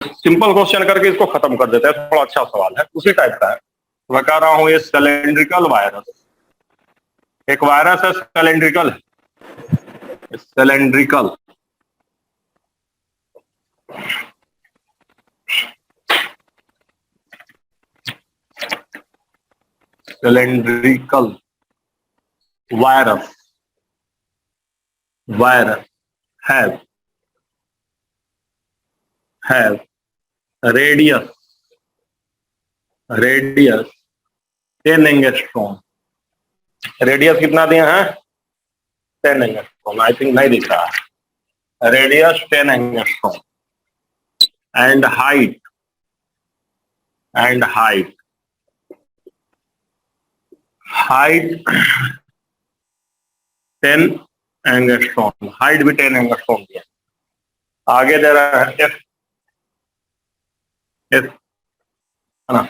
Simple question करके इसको खत्म कर देते हैं, थोड़ा अच्छा सवाल है, उसी टाइप का है। मैं कह रहा हूं ये सिलेंड्रिकल वायरस, एक वायरस है cylindrical, cylindrical cylindrical virus have radius 10 angstrom. Radius कितना दिया है? 10 एंगस्ट्रॉम। आई थिंक नहीं दिख रहा है। Radius 10 angstrom and height 10 angstrom, height भी 10 एंगस्ट्रॉम दिया। आगे दे रहा है एफ है ना,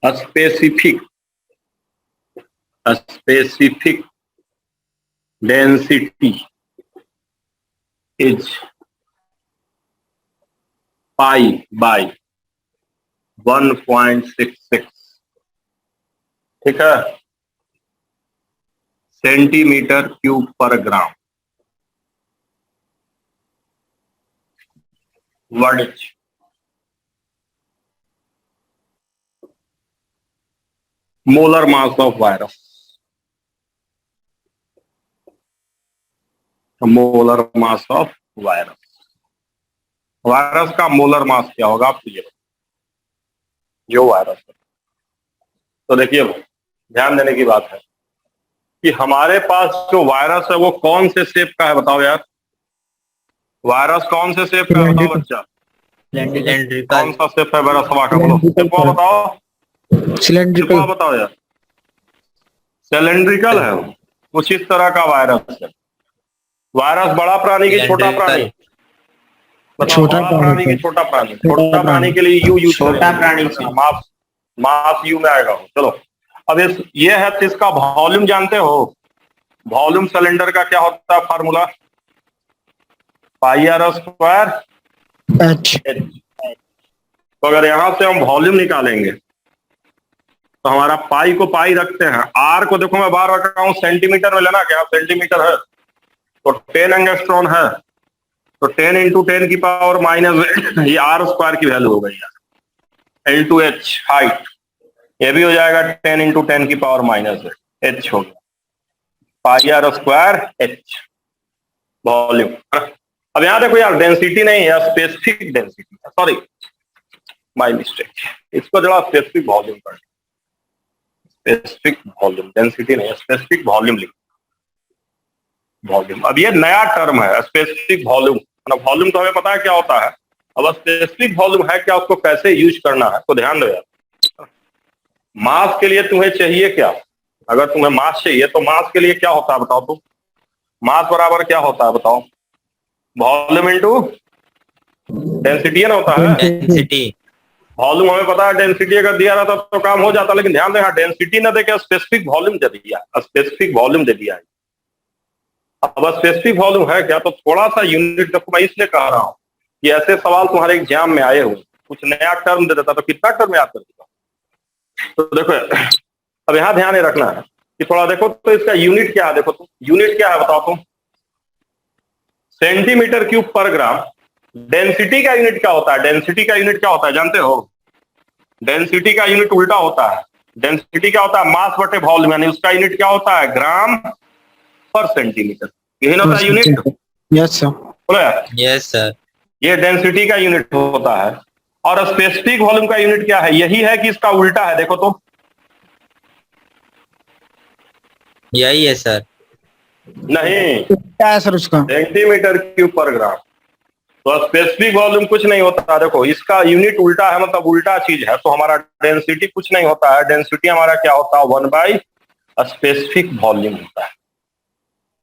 specific density is pi by 1.66, ठीक है, सेंटीमीटर क्यूब पर ग्राम। What is molar mass of virus? Molar mass of virus, virus का मोलर मास क्या होगा आप ये जो वायरस है। तो देखिए ध्यान देने की बात है कि हमारे पास जो वायरस है वो कौन से शेप का है, बताओ यार। वायरस कौन से शेप का है बताओ बच्चा, कौन सा शेप है वायरस का, बोलो शेप बताओ, सिलेंड्रिकल बताओ यार। सिलेंड्रिकल है, कुछ इस तरह का वायरस है। वायरस बड़ा प्राणी की छोटा प्राणी, छोटा प्राणी की छोटा प्राणी, छोटा प्राणी के लिए यू छोटा प्राणी मास यू में आएगा। चलो अब ये है तो इसका वॉल्यूम जानते हो, वॉल्यूम सिलेंडर का क्या होता है formula, pi r square h. तो अगर यहां से हम वॉल्यूम निकालेंगे तो हमारा पाई को पाई रखते हैं, आर को देखो मैं बार रखा हूं सेंटीमीटर में लेना, क्या सेंटीमीटर है तो 10 एंगस्ट्रॉन है, तो 10 इंटू 10 की पावर माइनस ये आर स्क्वायर की वैल्यू हो गई यार, इंटू एच हाइट, ये भी हो जाएगा 10 इंटू 10 की पावर माइनस एच हो गया, पाई आर स्क्वायर एच वॉल्यूम। अब यहां देखो यार डेंसिटी नहीं है, स्पेसिफिक डेंसिटी है, सॉरी माय मिस्टेक, इसको जरा स्पेसिफिक वॉल्यूम कर, स्पेसिफिक वॉल्यूम, डेंसिटी नहीं है, स्पेसिफिक वॉल्यूम लिख, वॉल्यूम। अब ये नया टर्म है स्पेसिफिक वॉल्यूम, वॉल्यूम तो हमें पता है क्या होता है, अब स्पेसिफिक वॉल्यूम है क्या, उसको कैसे यूज करना है तो ध्यान दो यार। मास के लिए तुम्हें चाहिए क्या, अगर तुम्हें मास चाहिए तो मास के लिए क्या होता है बताओ तुम, मास बराबर क्या होता है बताओ, वॉल्यूम इंटू डेंसिटी ना होता है, डेंसिटी। वॉल्यूम हमें पता है, डेंसिटी अगर दिया रहता तो काम हो जाता, लेकिन ध्यान देना डेंसिटी ना देके स्पेसिफिक वॉल्यूम दे दिया, स्पेसिफिक वॉल्यूम दे दिया है। अब स्पेसिफिक वॉल्यूम है क्या, तो थोड़ा सा यूनिट देखो, मैं इसलिए कह रहा हूं कि ऐसे सवाल तुम्हारे एग्जाम में आए हुए, कुछ नया टर्म दे देता तो कितना टर्म याद कर देता। तो देखो अब यहां ध्यान रखना है कि थोड़ा देखो तो इसका यूनिट क्या है, देखो तुम यूनिट क्या है बताओ तुम, सेंटीमीटर क्यूब पर ग्राम। डेंसिटी का यूनिट क्या होता है, डेंसिटी का यूनिट क्या होता है जानते हो, डेंसिटी का यूनिट उल्टा होता है, डेंसिटी क्या होता है मास बटे वॉल्यूम, यानी उसका यूनिट क्या होता है ग्राम पर सेंटीमीटर, यही होता है यूनिट। यस सर, बोलो यार यस सर, ये डेंसिटी का यूनिट होता है। और स्पेसिफिक वॉल्यूम का यूनिट क्या है, यही है कि इसका उल्टा है, देखो तो यही है सर, नहीं क्या है सर उसका, सेंटीमीटर क्यूब पर ग्राम। तो स्पेसिफिक वॉल्यूम कुछ नहीं होता, देखो इसका यूनिट उल्टा है, मतलब उल्टा चीज है, तो हमारा डेंसिटी कुछ नहीं होता है, डेंसिटी हमारा क्या होता है 1 बाई स्पेसिफिक वॉल्यूम होता है,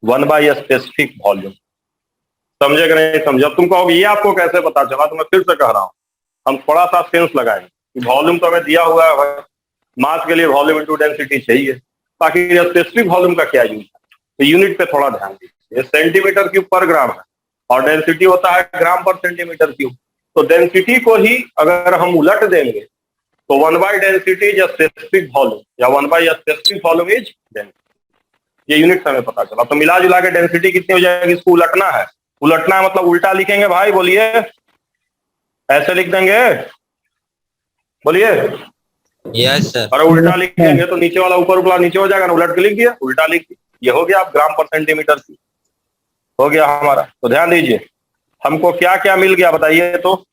1 बाई स्पेसिफिक वॉल्यूम। समझे कि नहीं समझे, अब तुम कहोगे ये आपको कैसे पता चला, तो मैं फिर से कह रहा हूं, हम थोड़ा सा सेंस लगाएंगे, वॉल्यूम तो हमें दिया हुआ है, मास के लिए वॉल्यूम इंटू डेंसिटी चाहिए, बाकी स्पेसिफिक वॉल्यूम का क्या यूनिट है, तो यूनिट पे थोड़ा ध्यान दीजिए, सेंटीमीटर क्यूब पर ग्राम है, और डेंसिटी होता है ग्राम पर सेंटीमीटर क्यूब। तो डेंसिटी को ही अगर हम उलट देंगे तो 1/डेंसिटी इज स्पेसिफिक वॉल्यूम, या 1/स्पेसिफिक वॉल्यूम इज डेंसिटी। ये यूनिट हमें पता चला। तो मिला जुला के डेंसिटी कितनी हो जाएगी, इसको उलटना है। उलटना है मतलब उल्टा लिखेंगे भाई, बोलिए। ऐसे लिख देंगे, बोलिए। Yes sir. अरे उल्टा लिखेंगे तो नीचे वाला ऊपर वाला नीचे हो जाएगा ना, उलट के लिख दिया, उल्टा लिख दिया, ये हो गया आप ग्राम पर सेंटीमीटर की, हो गया हमारा। तो ध्यान दीजिए, हमको क्या क्या मिल गया बताइए तो।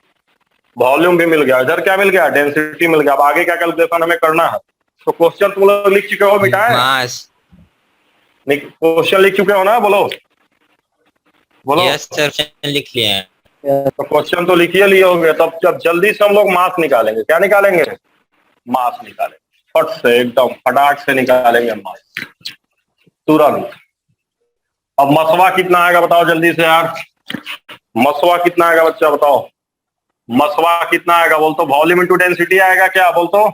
वॉल्यूम भी मिल गया, इधर क्या मिल गया, डेंसिटी मिल गया। अब आगे क्या कैलकुलेशन हमें करना है। तो क्वेश्चन तुम लोग लिख चुके हो, मिटाए मास। क्वेश्चन लिख चुके हो ना, बोलो बोलो। यस सर, लिख लिए हैं। तो क्वेश्चन तो लिखिए लिए होंगे, तब जब जल्दी से हम लोग मास निकालेंगे। क्या निकालेंगे, मास निकालेंगे। फट से एकदम फटाक से निकालेंगे मास तुरंत। अब मसवा कितना आएगा बताओ जल्दी से यार, मसवा कितना आएगा बच्चा बताओ, मसवा कितना आएगा बोल तो। वॉल्यूम इंटू डेंसिटी आएगा क्या, बोल तो,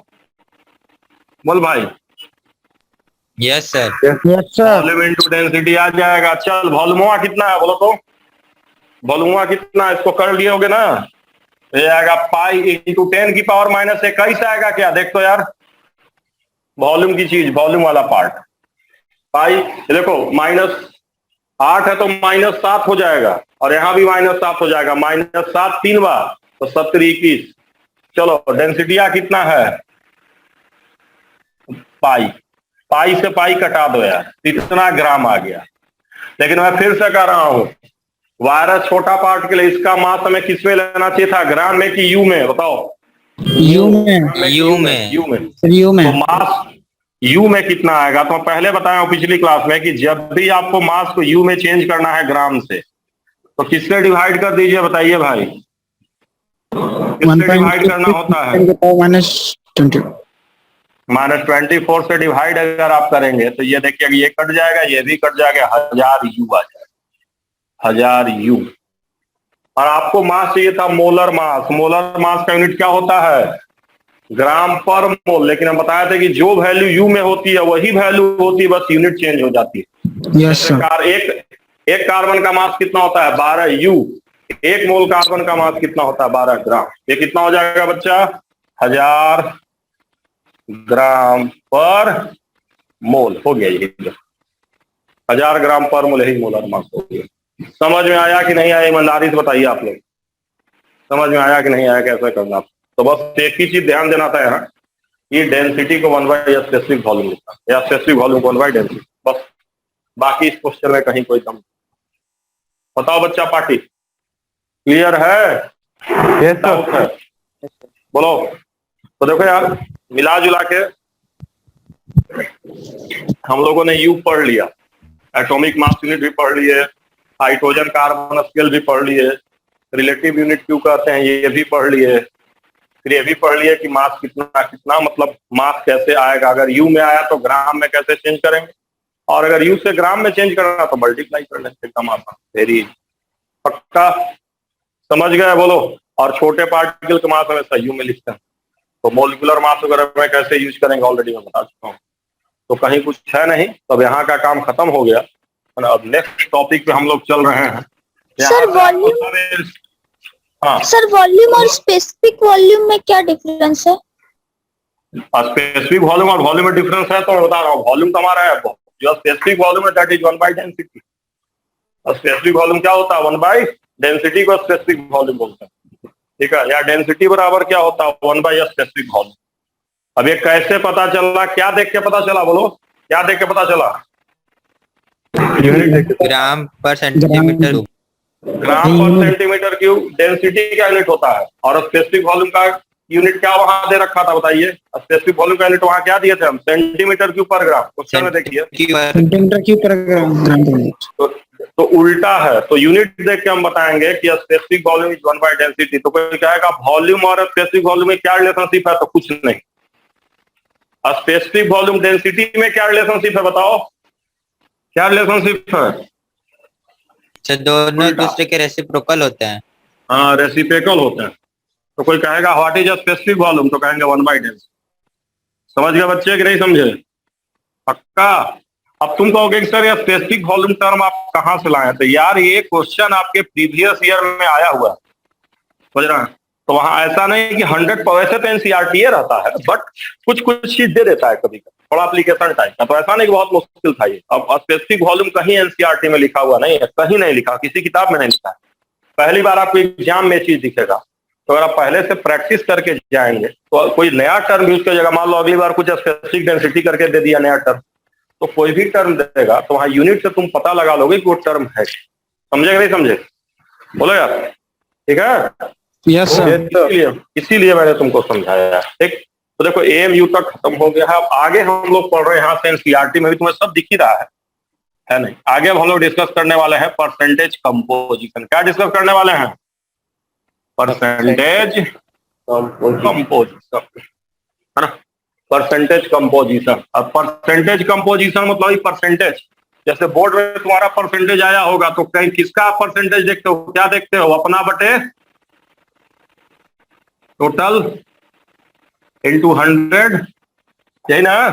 बोल भाई। Yes sir. Yes sir. Volume into density आ जाएगा। चल वॉल्यूमा कितना है बोलो तो, वॉल्यूमा कितना है, इसको कर लिए होगे ना। ये आएगा पाई इंटू 10⁻⁻21 आएगा क्या, देख तो यार वॉल्यूम की चीज, वॉल्यूम वाला पार्ट। पाई देखो -8 है तो -7 हो जाएगा, और यहां भी -7 हो जाएगा। -7 3 बार तो 70 चलो डेंसिटिया कितना है, पाई। पाई से पाई कटा दो यार, इतना ग्राम आ गया। लेकिन मैं फिर से कह रहा हूं, वायरस छोटा पार्ट के लिए इसका मास हमें किस में लेना चाहिए था, ग्राम में कि यू में बताओ। यू में। यू में। यू में। यू में। तो मास यू में कितना आएगा, तो मैं पहले बताया हूं पिछली क्लास में कि जब भी आपको मास को यू में चेंज करना है ग्राम से, तो किससे डिवाइड कर दीजिए बताइए भाई, किससे डिवाइड करना होता है, -24 से डिवाइड अगर आप करेंगे तो ये देखिए ये कट जाएगा, ये भी कट जाएगा, 1000 यू आ जाएगा, 1000 यू। और आपको मास चाहिए था मोलर मास। मोलर मास का यूनिट क्या होता है, ग्राम पर मोल। लेकिन हम बताए थे कि जो वैल्यू यू में होती है वही वैल्यू होती है, बस यूनिट चेंज हो जाती है। Yes sir. एक कार्बन का मास कितना होता है, 12 यू। 1 मोल कार्बन का मास कितना होता है, 12 ग्राम। ये कितना हो जाएगा बच्चा, 1000 ग्राम पर मोल हो गया। ये 1000 ग्राम पर मोल यही मोलर मास हो गया। समझ में आया कि नहीं आया, ईमानदारी से बताइए आप लोग, समझ में आया कि नहीं आया, कैसे करना। तो बस एक ही चीज ध्यान देना था यहाँ, ये डेंसिटी को 1/स्पेसिफिक वॉल्यूम लिखा, या स्पेसिफिक वॉल्यूम को 1/डेंसिटी, बस। बाकी इस क्वेश्चन में कहीं कोई दम। बताओ बच्चा, पार्टी क्लियर है, डाउट है, बोलो। तो देखो यार, मिला जुला के हम लोगों ने यू पढ़ लिया, एटॉमिक मास यूनिट भी पढ़ लिए, हाइड्रोजन कार्बन स्केल भी पढ़ लिए, रिलेटिव यूनिट क्यों कहते हैं ये भी पढ़ लिए, फिर ये भी पढ़ लिए कि मास कितना कितना, मतलब मास कैसे आएगा, अगर यू में आया तो ग्राम में कैसे चेंज करेंगे, और अगर यू से ग्राम में चेंज करना तो मल्टीप्लाई करने से एकदम आसान। वेरी पक्का समझ गए, बोलो। और छोटे पार्टिकल के मास हमेशा यू में लिखते हैं, तो मोलिकुलर मास वगैरह में कैसे यूज करेंगे ऑलरेडी मैं बता चुका हूँ। तो कहीं कुछ है नहीं, तो अब यहाँ का काम खत्म हो गया। अब नेक्स्ट टॉपिक पे हम लोग चल रहे हैं। सर वॉल्यूम, हाँ सर वॉल्यूम और स्पेसिफिक वॉल्यूम में क्या डिफरेंस है? स्पेसिफिक वॉल्यूम और वॉल्यूम में डिफरेंस है, तो मैं बता रहा हूँ। वॉल्यूम तो हमारा है, जो स्पेसिफिक वॉल्यूम है दैट इज 1/डेंसिटी। और स्पेसिफिक वॉल्यूम क्या होता है, 1/डेंसिटी को स्पेसिफिक वॉल्यूम बोलते हैं, ठीक है। या डेंसिटी बराबर क्या होता है, 1/स्पेसिफिक वॉल्यूम। अब ये कैसे पता चला, क्या देख के पता चला, बोलो क्या देख के पता चला, ग्राम पर सेंटीमीटर। ग्राम पर सेंटीमीटर क्यूब डेंसिटी का यूनिट होता है। और स्पेसिफिक वॉल्यूम का यूनिट क्या वहां दे रखा था बताइए, स्पेसिफिक वॉल्यूम का यूनिट वहां क्या दिए थे हम, सेंटीमीटर क्यूब पर ग्राम। क्वेश्चन में देखिए सेंटीमीटर क्यूब पर ग्राम। तो उल्टा है, तो यूनिट देख के हम बताएंगे कि स्पेसिफिक वॉल्यूम इज 1/डेंसिटी। तो कोई कहेगा वॉल्यूम और स्पेसिफिक वॉल्यूम में क्या रिलेशनशिप है, तो कुछ नहीं। स्पेसिफिक वॉल्यूम डेंसिटी में क्या रिलेशनशिप है बताओ, क्या रिलेशनशिप है, सर दोनों एक दूसरे के रेसिप्रोकल होते हैं। हाँ रेसिप्रोकल होते हैं। तो कोई कहेगा व्हाट इज स्पेसिफिक वॉल्यूम, तो कहेंगे 1/डेंसिटी। समझ गए बच्चे कि नहीं समझे, पक्का। अब तुम कहोगे कि सर ये स्पेसिफिक वॉल्यूम टर्म आप कहाँ से लाए? तो यार ये क्वेश्चन आपके प्रीवियस ईयर में आया हुआ है, समझ रहे हैं? तो वहां ऐसा नहीं कि 100 वैसे तो एनसीईआरटी रहता है, बट कुछ कुछ चीज दे देता है कभी कभी, थोड़ा एप्लीकेशन टाइप का। तो ऐसा नहीं कि बहुत मुश्किल था ये। अब स्पेसिफिक वॉल्यूम कहीं एनसीईआरटी में लिखा हुआ नहीं है, कहीं नहीं लिखा, किसी किताब में नहीं लिखा है। पहली बार आपको एग्जाम में चीज दिखेगा। तो अगर आप पहले से प्रैक्टिस करके जाएंगे तो कोई नया टर्म यूज की जगह, मान लो अगली बार कुछ स्पेसिफिक डेंसिटी करके दे दिया नया टर्म, तो कोई भी टर्म देगा तो वहां यूनिट से तुम पता लगा लोगे कि वो टर्म है। समझे कि नहीं समझे? बोलो यार, ठीक है? Yes sir. इसीलिए मैंने तुमको समझाया। ठीक, तो देखो एएमयू तक खत्म हो गया है। अब आगे हम लोग पढ़ रहे हैं, यहाँ से एनसीईआरटी में भी तुम्हें सब दिख ही रहा है नहीं? आगे अब हम लोग डिस्कस करने वाले हैं परसेंटेज कंपोजिशन। क्या डिस्कस करने वाले हैं? परसेंटेज कंपोजिशन, है ना? Percentage composition. अब परसेंटेज कंपोजिशन मतलब परसेंटेज, जैसे बोर्ड में तुम्हारा परसेंटेज आया होगा तो कहीं किसका परसेंटेज देखते हो? क्या देखते हो? अपना बटे टोटल इंटू 100, यही ना?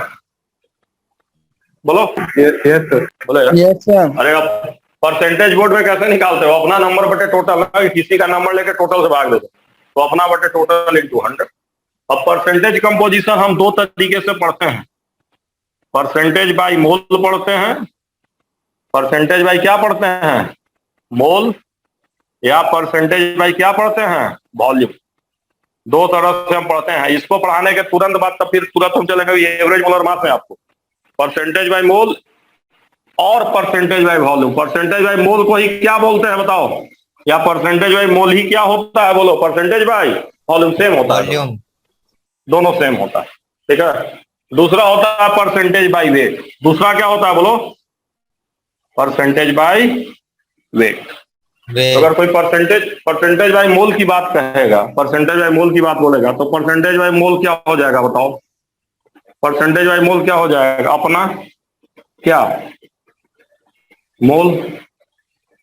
बोलो यस सर। बोलो यार। Yes sir. अरे अब परसेंटेज बोर्ड में कैसे निकालते हो? अपना नंबर बटे टोटल, किसी का नंबर लेके टोटल से भाग देते, तो अपना बटे टोटल इंटू 100। अब परसेंटेज कंपोजिशन हम दो तरीके से पढ़ते हैं, परसेंटेज बाय मोल पढ़ते हैं, परसेंटेज बाय क्या पढ़ते हैं? मोल, या परसेंटेज बाय क्या पढ़ते हैं? वॉल्यूम। दो तरह से हम पढ़ते हैं। इसको पढ़ाने के तुरंत बाद तब फिर तुरंत हम चलेंगे ये एवरेज मोलर मास में आपको परसेंटेज बाय मोल और percentage by volume. Percentage by mole को ही क्या बोलते हैं बताओ? या परसेंटेज बाय मोल ही क्या होता है? बोलो। परसेंटेज बाय वॉल्यूम सेम होता है, वॉल्यूम दोनों सेम होता है, ठीक है? दूसरा होता है परसेंटेज बाय वेट। दूसरा क्या होता है बोलो? Percentage by weight. अगर कोई परसेंटेज बाय मोल की बात कहेगा, परसेंटेज बाय मोल की बात बोलेगा, तो परसेंटेज बाय मोल क्या हो जाएगा बताओ? परसेंटेज बाय मोल क्या हो जाएगा? अपना क्या मोल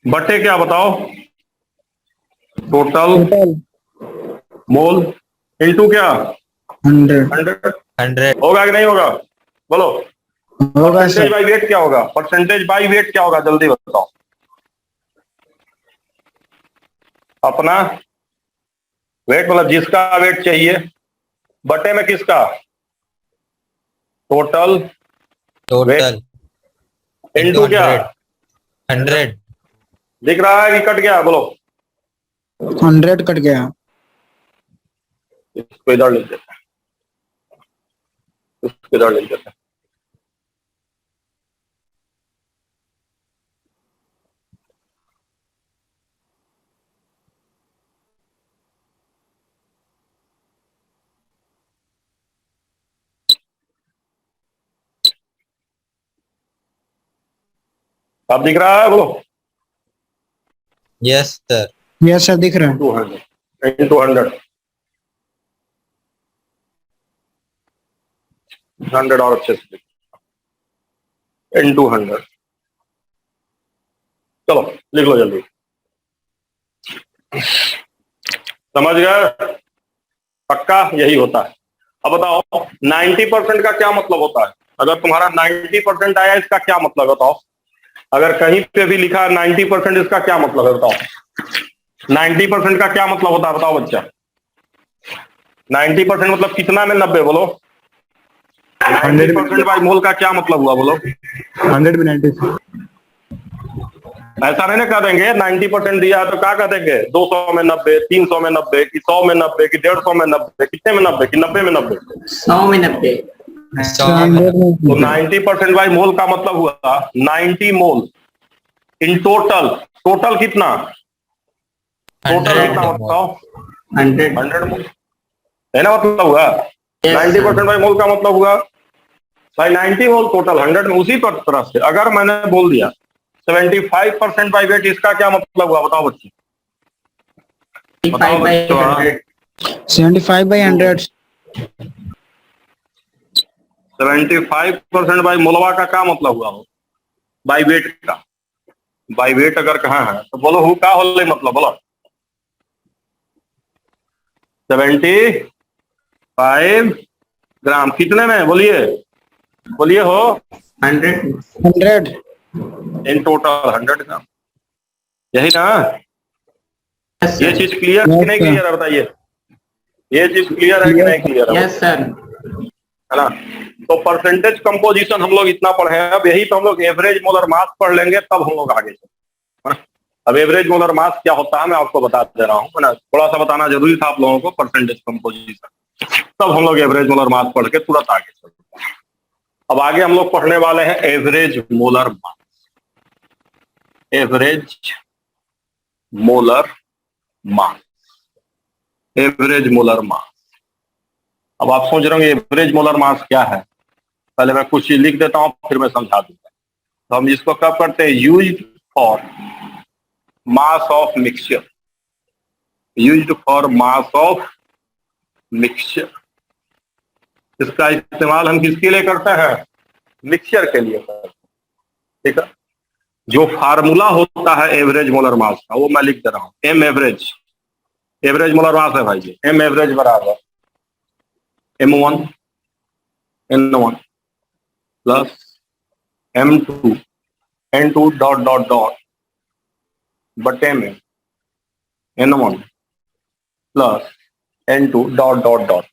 बटे क्या बताओ? टोटल मोल इंटू क्या? 100 100 होगा कि नहीं होगा? बोलो। होगा परसेंटेज सर। बाय वेट क्या होगा? परसेंटेज बाय वेट क्या होगा? जल्दी बताओ। अपना वेट मतलब जिसका वेट चाहिए, बटे में किसका? टोटल टोटल इंटू क्या? 100 दिख रहा है कि कट गया? बोलो। 100 कट गया। इसको इधर लिख देते हैं, इसको इधर लिख देते हैं। अब दिख रहा है? बोलो। Yes sir. यस सर दिख रहा है। 200 इंटू 100 और अच्छे से इंटू 100। चलो लिख लो जल्दी। समझ गए? पक्का यही होता है। अब बताओ 90% का क्या मतलब होता है? अगर तुम्हारा 90% आया, इसका क्या मतलब है बताओ? अगर कहीं पे भी लिखा 90%, इसका क्या मतलब है बताओ? 90% का क्या मतलब होता है बताओ बच्चा? 90% मतलब कितना में 90? बोलो। 90% बाय मोल का क्या मतलब हुआ? बोलो। 100 में 90। ऐसा नहीं ना कह देंगे 90% दिया है तो क्या कह देंगे? 200 में 90, 300 में 90, कि 100 में 90, कि 150 में 90, कितने में 90, कि 90 में 90? 100 में 90। तो 90% बाय मोल का मतलब हुआ 90 मोल इन टोटल। टोटल कितना? टोटल कितना बताओ? 100 मोल है ना मतलब हुआ? 90% बाय मोल का मतलब हुआ भाई 90 मोल टोटल 100 में। उसी तरह से अगर मैंने बोल दिया 75% बाय वेट, इसका क्या मतलब हुआ बताओ बच्चे? बताओ बच्चों। 75/100। 75% बाय मोलवा का क्या मतलब हुआ? बाय वेट का। बाय वेट अगर कहाँ है तो बोलो हु का होले मतलब? बोलो। 75 ग्राम कितने में? बोलिए बोलिए हो। 100 100 इन टोटल 100 का, यही ना? ये चीज क्लियर Yes, कि नहीं sir. क्लियर है बताइए? ये चीज क्लियर है कि नहीं क्लियर है? Yes sir. है ना? तो परसेंटेज कंपोजिशन हम लोग इतना पढ़े हैं, अब यही तो हम लोग एवरेज मोलर मास पढ़ लेंगे तब हम लोग आगे चलेंगे, है ना? अब एवरेज मोलर मास क्या होता है मैं आपको बता दे रहा हूँ, है ना? थोड़ा सा बताना जरूरी था आप लोगों को, परसेंटेज कंपोजिशन, तब हम लोग एवरेज मोलर मास पढ़ के तुरंत आगे चलते हैं। अब आगे हम लोग पढ़ने वाले हैं एवरेज मोलर मास। एवरेज मोलर मास, एवरेज मोलर मास। अब आप सोच रहे होंगे एवरेज मोलर मास क्या है? पहले मैं कुछ चीज लिख देता हूं फिर मैं समझा दूंगा। तो हम इसको कब करते हैं? Used for mass of mixture, used for mass of mixture. इसका इस्तेमाल हम किसके लिए करते हैं? मिक्सचर के लिए करते हैं, ठीक है? जो फार्मूला होता है एवरेज मोलर मास का वो मैं लिख दे रहा हूं, M average. Average molar mass है भाई जी, एम एवरेज बराबर M1 N1 plus M2 N2 dot dot dot बटे में N1 plus N2 dot dot dot.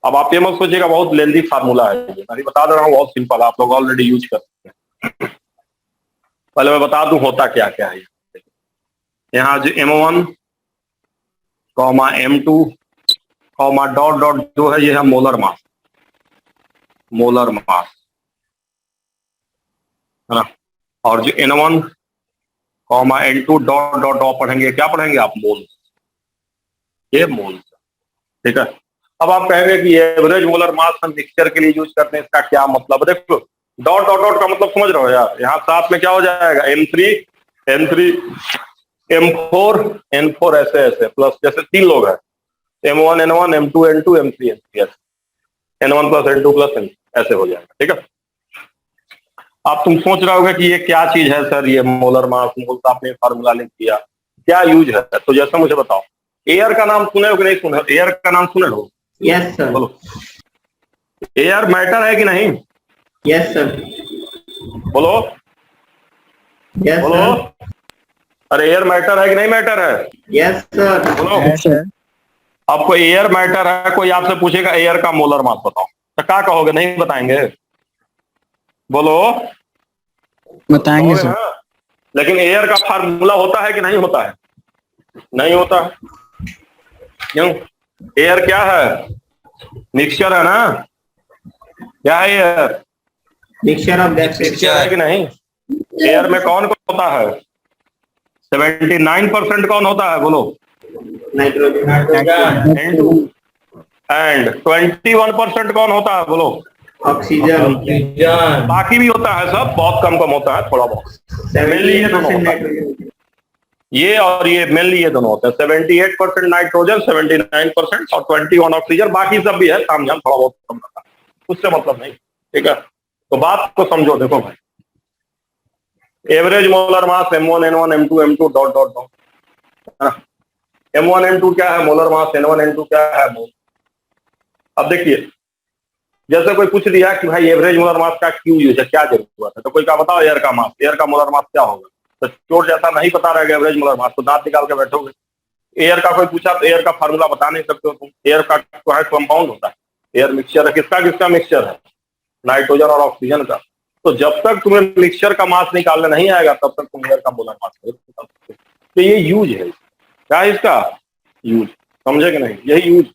अब आप ये मत सोचिएगा बहुत लेंदी फार्मूला है, ये मैं बता दे रहा हूँ, बहुत सिंपल, आप लोग ऑलरेडी यूज कर सकते हैं। पहले मैं बता दूं होता क्या क्या है। यहाँ जो M1 comma M2 comma dot dot जो है ये है मोलर मास, मोलर मास, है ना? और जो N1 comma N2 dot dot dot पढ़ेंगे, क्या पढ़ेंगे आप? मोल, ये मोल, ठीक है? अब आप कहेंगे कि एवरेज मोलर मास हम मिक्सचर के लिए यूज करते हैं, इसका क्या मतलब? देखो डॉट डॉट डॉट का मतलब समझ रहे हो यार? यहाँ साथ में क्या हो जाएगा? M3 N3 M4 N4 ऐसे ऐसे प्लस, जैसे 3 लोग हैं, M1 N1 M2 N2 M3 N3 N1 plus N2 plus N, ऐसे हो जाएगा, ठीक है? आप तुम सोच रहे होगे कि ये क्या चीज है सर, ये मोलर मास, मोल का आपने फार्मूला लिख दिया, क्या यूज है? तो जैसा मुझे बताओ, एयर का नाम सुने हो कि नहीं सुने? एयर का नाम सुने हो? Yes sir. बोलो, एयर मैटर है कि नहीं? Yes sir. बोलो, यस बोलो, सर। अरे एयर मैटर है कि नहीं मैटर है? Yes sir. बोलो, Yes, sir. आपको एयर मैटर है, कोई आपसे पूछेगा एयर का मोलर मास बताओ, तो क्या कहोगे? नहीं बताएंगे? बोलो, बताएंगे कहोगे सर। ना? लेकिन एयर का फार्मूला होता है कि नहीं होता है? नहीं होता है। क्यों? एयर क्या है? मिक्सचर है ना? क्या है air? Mixture of gases. Mixture है कि नहीं? एयर में कौन कौन होता है? 79% कौन होता है? बोलो, नाइट्रोजन। N2। एंड 21% कौन होता है? बोलो, ऑक्सीजन। बाकी भी होता है, सब बहुत कम कम होता है, थोड़ा बहुत। मेनली ये दोनों होता है, नाइट्रोजन। ये और ये मेनली ये दोनों होते हैं। 78% नाइट्रोजन, 79% और 21 ऑक्सीजन, बाकी सब भी है तामझाम, थोड़ा बहुत कम रहता है, उससे मतलब नहीं, ठीक है? तो बात को समझो, देखो भाई, एवरेज मोलर मास M1 N1 M2 M2 dot dot dot, है ना? M1 N2 क्या है? Molar mass. N1 N2 क्या है? मोल। अब देखिए, जैसे कोई पूछ दिया कि भाई एवरेज मोलर मास का क्यों यूज है, क्या जरूरत है, तो कोई का बताओ एयर का मास, एयर का मोलर मास क्या होगा? तो चोर जैसा नहीं पता रहेगा एवरेज मोलर मास, तो दांत निकाल के बैठोगे। एयर का कोई पूछा तो एयर का फार्मूला बता नहीं सकते हो तुम। एयर का तो है कंपाउंड होता है, एयर मिक्सचर है, किसका किसका मिक्सचर है? नाइट्रोजन और ऑक्सीजन का। तो जब तक तुम्हें मिक्सचर का मास निकालना नहीं आएगा तब तक तुम एयर का मोलर मास नहीं निकाल सकते। तो ये यूज है, क्या है इसका यूज? समझे कि नहीं? यही यूज।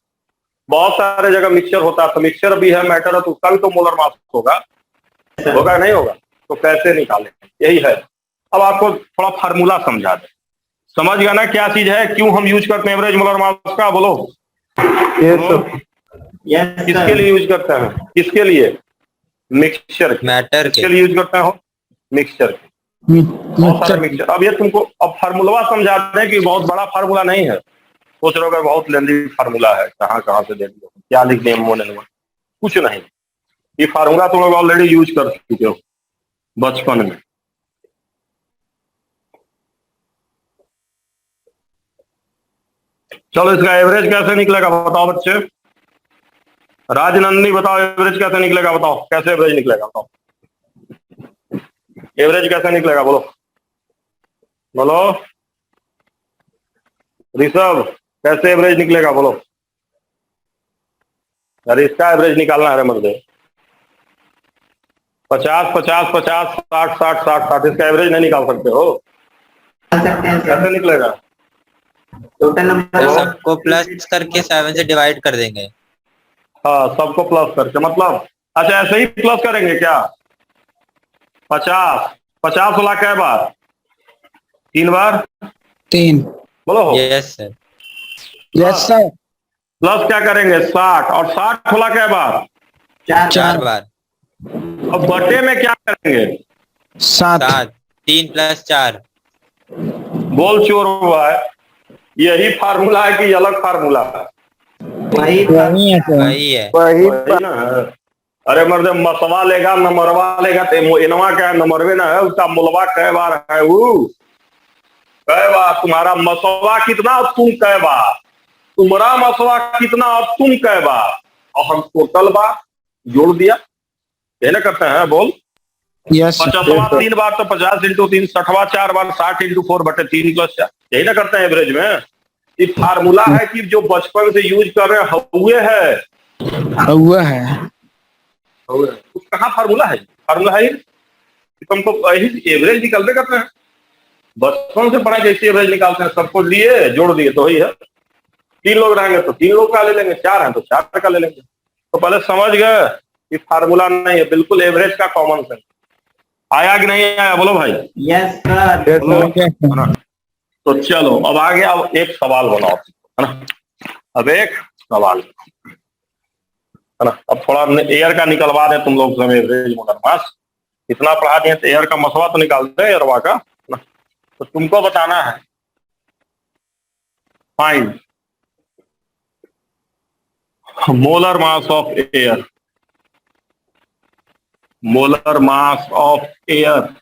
बहुत सारे जगह मिक्सचर होता है, तो मिक्सचर भी है, मैटर है, तो उसका भी तो मोलर मास होगा, होगा नहीं होगा? तो कैसे निकालें, यही है। अब आपको थोड़ा फार्मूला समझा दे, समझ गया ना क्या चीज है, क्यों हम यूज करते हैं एवरेज मोलर मास का? बोलो, किसके लिए यूज करते हैं? किसके लिए? मिक्सचर, मैटर किसके के। लिए यूज करते हैं? मिक्सचर, बहुत सारे मिक्सचर। अब ये तुमको अब फार्मूला समझा दें कि बहुत बड़ा फार्मूला नहीं है, सोच रहे हो बहुत लेंदी फार्मूला है, कहाँ कहाँ से देख लो, क्या लिख दें M1 N1, कुछ नहीं। ये फार्मूला तुम लोग ऑलरेडी यूज कर चुके हो बचपन में। चलो इसका एवरेज कैसे निकलेगा बताओ बच्चे? राजनंदिनी बताओ, एवरेज कैसे निकलेगा? बताओ कैसे एवरेज निकलेगा, बताओ। एवरेज कैसे निकलेगा बोलो बोलो ऋषभ, कैसे एवरेज निकलेगा बोलो। अरे इसका एवरेज निकालना है मर्दे। 50 50 50 60 60 60 60 इसका एवरेज नहीं निकाल सकते हो, कैसे निकलेगा। टोटल नंबर सबको प्लस करके 7 से डिवाइड कर देंगे। हाँ सबको प्लस करके मतलब, अच्छा ऐसे ही प्लस करेंगे क्या। 50 50 वाला कै बार, 3 बार 3। बोलो हो। Yes sir. Yes sir. Plus क्या करेंगे 60, और 60 वाला कै बार, 4 बार। अब बटे में क्या करेंगे 7। 7 3 + 4। बोल चोर हुआ है। यही फार्मूला है कि अलग फार्मूला है। वही वही है सर। वही है। वही ना है। अरे मर्दे मसवा लेगा नंबरवा लेगा तो इनवा क्या है, नंबरवे ना है, उसका मुलवा कै बार है वो, कै बार तुम्हारा मसवा कितना और तुम कै बार, तुम्हारा मसवा कितना और तुम कै बार, और हम टोटल बार जोड़ दिया, ये ना करते हैं बोल। यस 50वां 3 बार तो 50 × 3, 60वां 4 बार 60 × 4 बटे 3 + 4, यही ना करते हैं एवरेज में। ये फार्मूला है कि जो बचपन से यूज कर रहे हैं हुए है, हुआ है। कहाँ फार्मूला है, फार्मूला है तुमको यही एवरेज निकालते करते हैं, बचपन से पढ़ा जैसे एवरेज निकालते हैं, सबको लिए जोड़ दिए तो वही है। 3 लोग रहेंगे तो 3 लोग का ले लेंगे, 4 हैं तो 4 का ले लेंगे। तो पहले समझ गए कि फार्मूला नहीं है, बिल्कुल एवरेज का कॉमन सेंस। आया कि नहीं आया बोलो भाई। Yes sir. बोलो। तो चलो अब आगे, अब एक सवाल बनाओ है ना, अब एक सवाल है ना, अब थोड़ा एयर का निकलवा दे तुम लोग से एवरेज मोटर मास, इतना पढ़ा दिए तो एयर का मसला तो निकाल दे एयरवा का ना। तो तुमको बताना है find molar mass of air, molar mass of air,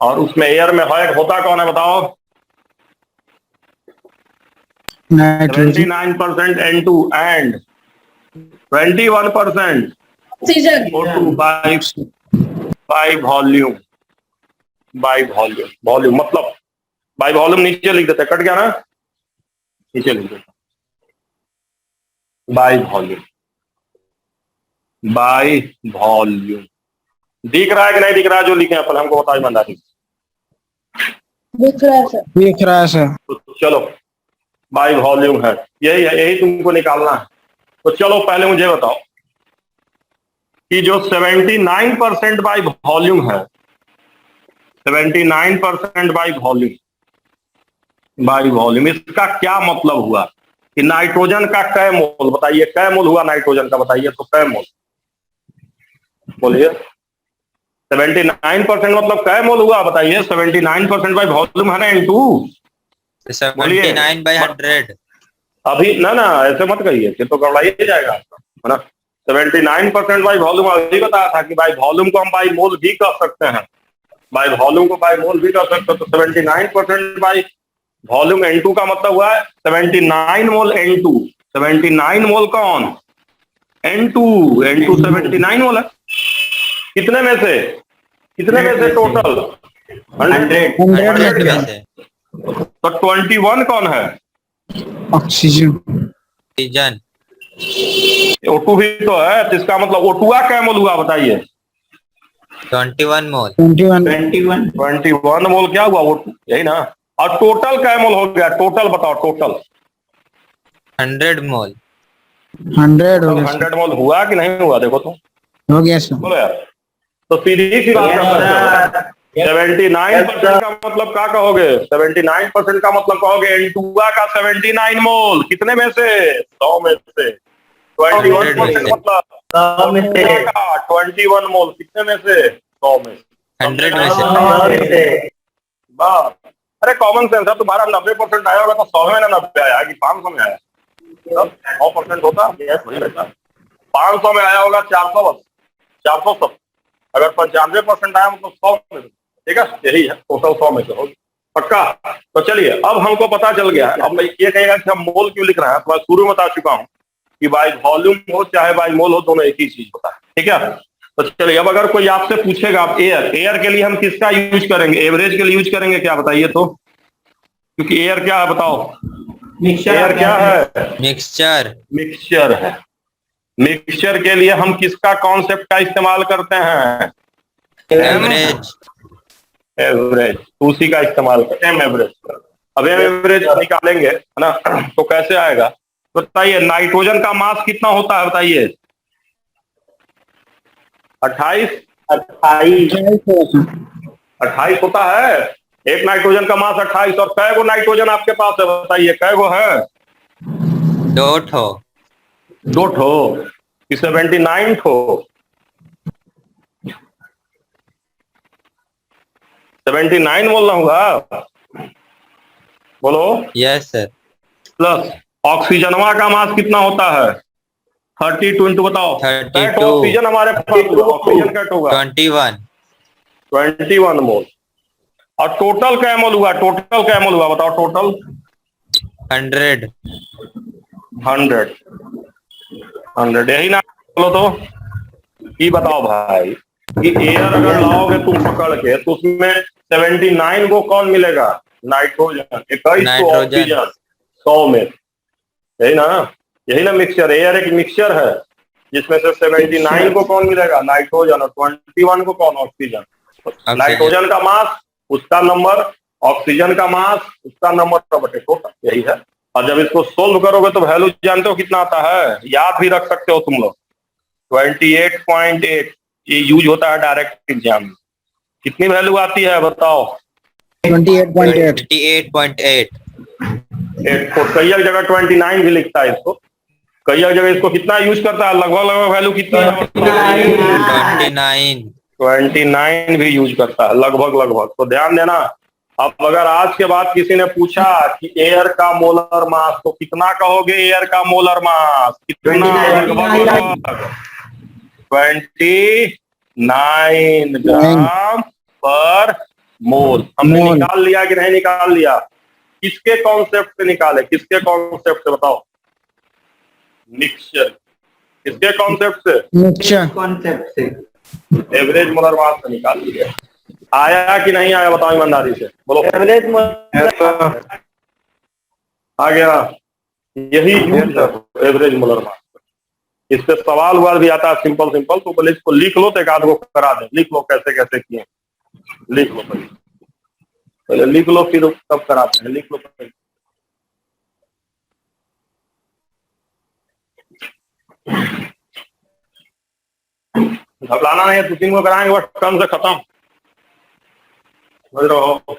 और उसमें एयर में हेड होता कौन है बताओ। Nitrogen. 79% N2 and 21% O2 by volume, by volume, volume मतलब बाई वॉल्यूम नीचे लिख देते, कट गया ना, नीचे लिख देते बाई वॉल्यूम, बाई वॉल्यूम। दिख रहा है कि नहीं दिख रहा है जो लिखे हैं, पहले हमको बताओ ईमानदारी। दिख रहा है सर। दिख रहा है सर। तो चलो बाई वॉल्यूम है, यही है, यही तुमको निकालना है। तो चलो पहले मुझे बताओ कि जो 79% बाई वॉल्यूम है, 79% बाई वॉल्यूम, बाई वॉल्यूम, इसका क्या मतलब हुआ कि नाइट्रोजन का कै मोल बताइए, कै मोल हुआ नाइट्रोजन का बताइए, तो कै मोल बोलिए। 79% मतलब कै मोल हुआ बताइए, 79% बाई वॉल्यूम है ना N2, 79/100। अभी ना ना ऐसे मत कहिए कि तो गड़बड़ा ही जाएगा है ना। 79% बाई वॉल्यूम अभी बताया था कि बाई वॉल्यूम को हम बाई मोल भी कर सकते हैं, बाई वॉल्यूम को बाई मोल भी कर सकते हैं। तो 79% बाई वॉल्यूम N2 का मतलब हुआ है 79 मोल N2, 79 मोल कौन N2, N2 79 मोल है। कितने में से, कितने में से टोटल 100 में से तो 21 कौन है ऑक्सीजन। ऑक्सीजन। O2 भी तो है, तो इसका मतलब O2 क्या मोल हुआ बताइए। 21 मोल। 21 मोल क्या हुआ O2, यही ना। और टोटल क्या मोल हो गया, टोटल बताओ टोटल। 100 मोल। 100 हो गया सर। 100 मोल हुआ कि नहीं हुआ देखो तो, हो गया सर। बोलो यार। तो सीधी सी बात कर सकते हो, 79% का मतलब क्या कहोगे, 79% का मतलब कहोगे N2 का 79 मोल, कितने में से 100 में से। 21% मतलब 100 में से 21 मोल, कितने में से 100 में, 100 में से। बस। अरे कॉमन सेंस है तुम्हारा, 90% आया होगा तो 100 में ना 90 आया कि 500 में आया, तब 100% होता वही रहता। 500 में आया होगा 400, बस 470। अगर 95% आया मतलब 100 में, ठीक है, यही है टोटल 100 में से होगी पक्का। तो चलिए अब हमको पता चल गया है। अब मैं ये कहेगा कि हम मोल क्यों लिख रहे हैं, तो मैं शुरू में बता चुका हूँ कि बाई वॉल्यूम हो चाहे बाई मोल हो, दोनों एक ही चीज होता है, ठीक है। तो चलिए, अब अगर कोई आपसे पूछेगा आप एयर के लिए हम किसका यूज करेंगे, एवरेज के लिए यूज करेंगे क्या, बताइए तो। क्योंकि एयर क्या है बताओ, मिक्सचर एयर क्या है, मिक्सचर। मिक्सचर है। मिक्सचर के लिए हम किसका कॉन्सेप्ट का इस्तेमाल करते हैं, एवरेज। एवरेज, उसी का इस्तेमाल करते हैं, एम एवरेज। अब एम एवरेज निकालेंगे है ना, तो कैसे आएगा तो बताइए। नाइट्रोजन का मास कितना होता है बताइए, 28 28 28 होता है। एक नाइट्रोजन का मास 28, और कै गो नाइट्रोजन आपके पास है बताइए, कै गो है, 2 ठो। 2 ठो कि 79 ठो, 79 बोल रहा हूँ, बोलो। Yes sir. प्लस ऑक्सीजनवा का मास कितना होता है, 32 इंटू बताओ, 32 ऑक्सीजन हमारे पास होगा, ऑक्सीजन कैट होगा 21 21 मोल। और टोटल क्या मोल हुआ, टोटल क्या मोल हुआ बताओ, टोटल 100 100 यही ना, बोलो तो। ये बताओ भाई कि एयर अगर लाओगे तुम पकड़ के तो उसमें 79 को कौन मिलेगा, नाइट्रोजन, 21 को नाइट्रोजन। ऑक्सीजन 100 में, यही ना मिक्सचर। एयर एक मिक्सचर है जिसमें से 79 को कौन मिलेगा, नाइट्रोजन, और 21 को कौन, ऑक्सीजन। नाइट्रोजन का मास उसका नंबर, ऑक्सीजन का मास उसका नंबर बटे टोटल, यही है। और जब इसको सोल्व करोगे तो वैल्यू जानते हो कितना आता है, याद भी रख सकते हो तुम लोग, 28.8। ये यूज होता है डायरेक्ट एग्जाम में। कितनी वैल्यू आती है बताओ, 28.8। 28.8। तो कई जगह 29 भी लिखता है इसको, कई जगह इसको कितना यूज करता है, लगभग लगभग वैल्यू कितनी है, 29। 29 भी यूज करता है, लगभग लगभग। तो ध्यान देना। अब अगर आज के बाद किसी ने पूछा कि एयर का मोलर मास, तो कितना कहोगे, एयर का मोलर मास कितना, लगभग 29 ग्राम पर मोल। हमने मोल। निकाल लिया कि नहीं निकाल लिया, किसके कॉन्सेप्ट से निकाले, किसके कॉन्सेप्ट से बताओ, मिक्सचर, किसके कॉन्सेप्ट से, मिक्सचर कॉन्सेप्ट से, एवरेज मोलर मास से निकाल लिया। आया कि नहीं आया बताओ ईमानदारी से, बोलो। एवरेज आ गया, यही एवरेज मोलर मास। इस पे सवाल हुआ भी आता है सिंपल सिंपल, तो बोले इसको लिख लो तो एक आध को करा दे, लिख लो कैसे कैसे किए, लिख लो पहले लिख लो, फिर तब कराते हैं, लिख लो पहले। घबराना नहीं है, 2-3 को कराएंगे बस, कम से खत्म, समझ रहे हो।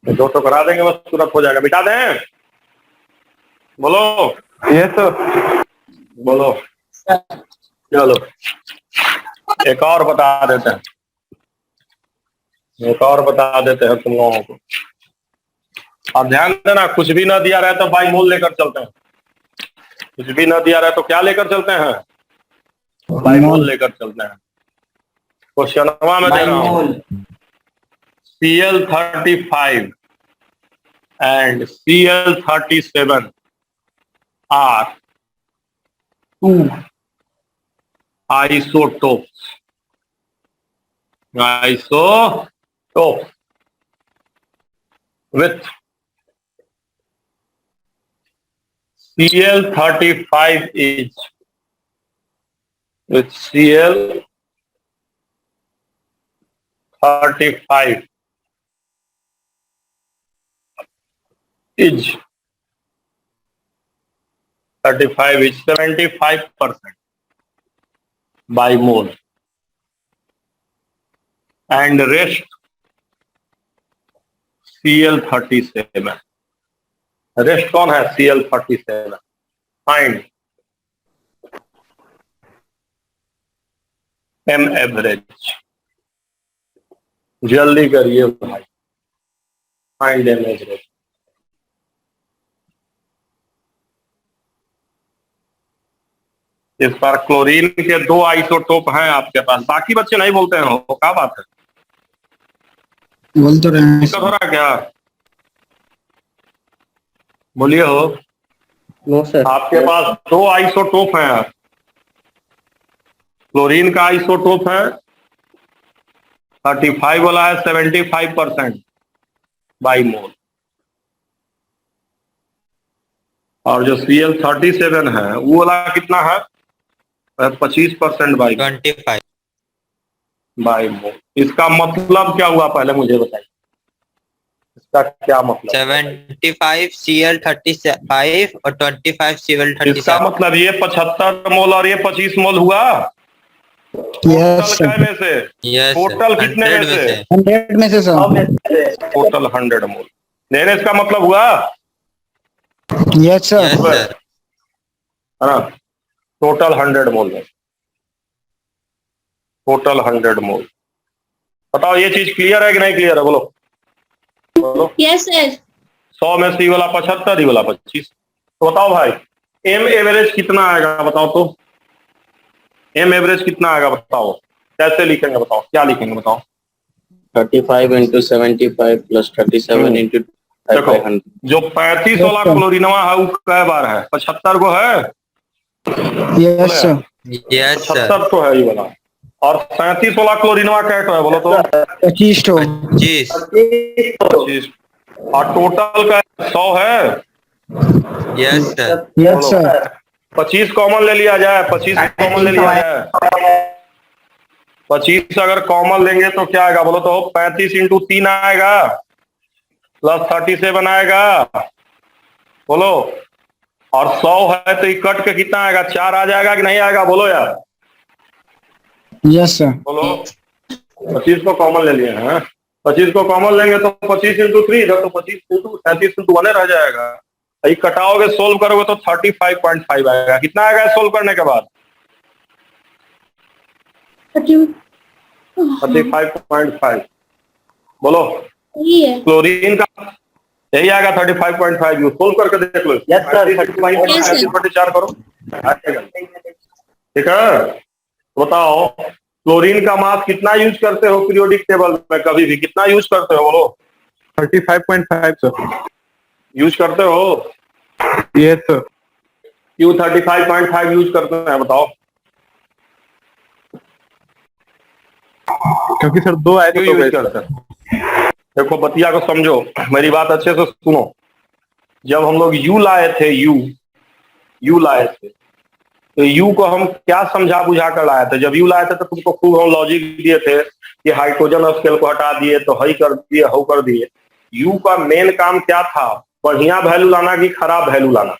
दो तो करा देंगे बस, तुरंत हो जाएगा, बिठा दें, बोलो। ये तो बोलो, चलो एक और बता देते हैं, एक और बता देते हैं तुम लोगों को। अब ध्यान देना, कुछ भी ना दिया रहे तो बाई मोल लेकर चलते हैं, कुछ भी ना दिया रहे तो क्या लेकर चलते हैं, बाई मोल लेकर चलते हैं। क्वेश्चन में दे रहा हूँ, Cl35 and Cl37 are 2 isotopes with Cl35 is with Cl35 is 35 is 75% by mole, and rest Cl37, rest कौन है, Cl37, फाइंड एम एवरेज, जल्दी करिए भाई, फाइंड एम एवरेज। इस बार क्लोरीन के 2 आइसोटोप हैं आपके पास, बाकी बच्चे नहीं बोलते हैं, हो क्या बात है, बोल तो रहे हैं। दिक्कत हो रहा है क्या, बोलिए हो। No sir. आपके पास दो आइसोटोप हैं। क्लोरीन का आइसोटोप है 35 वाला है 75% बाई मोल, और जो Cl37 है वो वाला कितना है 25% बाई मोल। इसका मतलब क्या हुआ पहले मुझे बताइए, इसका क्या मतलब? 75 Cl35 और 25 Cl37। इसका मतलब ये 75 मोल और ये 25 मोल हुआ। यस टोटल कै में से? यस टोटल कितने में से? 100 में से सर। टोटल 100 मोल। लेने इसका मतलब हुआ यस सर। Yes sir. है ना, टोटल 100 मोल में, टोटल 100 मोल। बताओ ये चीज क्लियर है कि नहीं क्लियर है? बोलो बोलो। Yes sir. 100 में से ये वाला 75, ये वाला 25। तो बताओ भाई एम एवरेज कितना आएगा? बताओ तो एम एवरेज कितना आएगा बताओ, कैसे लिखेंगे बताओ, क्या लिखेंगे बताओ? 35 into 75 plus 37 into देखो जो 35 वाला क्लोरीनवा है वो कै बार है? 75 को है? Yes sir. Yes sir. 75 तो है ये वाला। और 37 वाला क्लोरीनवा कै तो है बोलो तो? 25 तो 25। 25। और टोटल का 100 है। Yes sir. Yes sir. 25 common ले लिया जाए, 25 कॉमन ले लिया जाए। 25 अगर कॉमन लेंगे तो क्या आएगा बोलो तो? 35 इंटू 3 आएगा प्लस 37 आएगा बोलो। और 100 है तो ये कट के कितना आएगा? 4 आ जाएगा कि नहीं आएगा? बोलो यार यस सर। बोलो। 25 को कॉमन ले लिए हैं, 25 को कॉमन लेंगे तो 25 इंटू 3 इधर तो 25 इंटू 37 इंटू 1 रह जाएगा। ये कटाओगे सोल्व करोगे तो 35.5 आएगा। कितना आएगा सोल्व करने के बाद? 35.5 बोलो। ये है। क्लोरीन का यही आएगा 35.5। यू सोल्व करके देख लो। Yes sir. 35.4 करो आएगा। ठीक है, बताओ क्लोरीन का मास कितना यूज करते हो पीरियोडिक टेबल में? कभी भी कितना यूज करते हो बोलो? 35.5 सर। यूज करते हो? Yes sir. क्यों 35.5 यूज करते हैं बताओ? क्योंकि सर दो आए क्यों तो यूज करते हैं? देखो बतिया को समझो, मेरी बात अच्छे से सुनो। जब हम लोग यू लाए थे, यू लाए थे तो यू को हम क्या समझा बुझा कर लाए थे? जब यू लाए थे तो तुमको खूब हम लॉजिक दिए थे कि हाइड्रोजन स्केल को हटा दिए तो हई कर दिए, हव कर दिए। यू का मेन काम क्या था? बढ़िया वैल्यू लाना कि खराब वैल्यू लाना?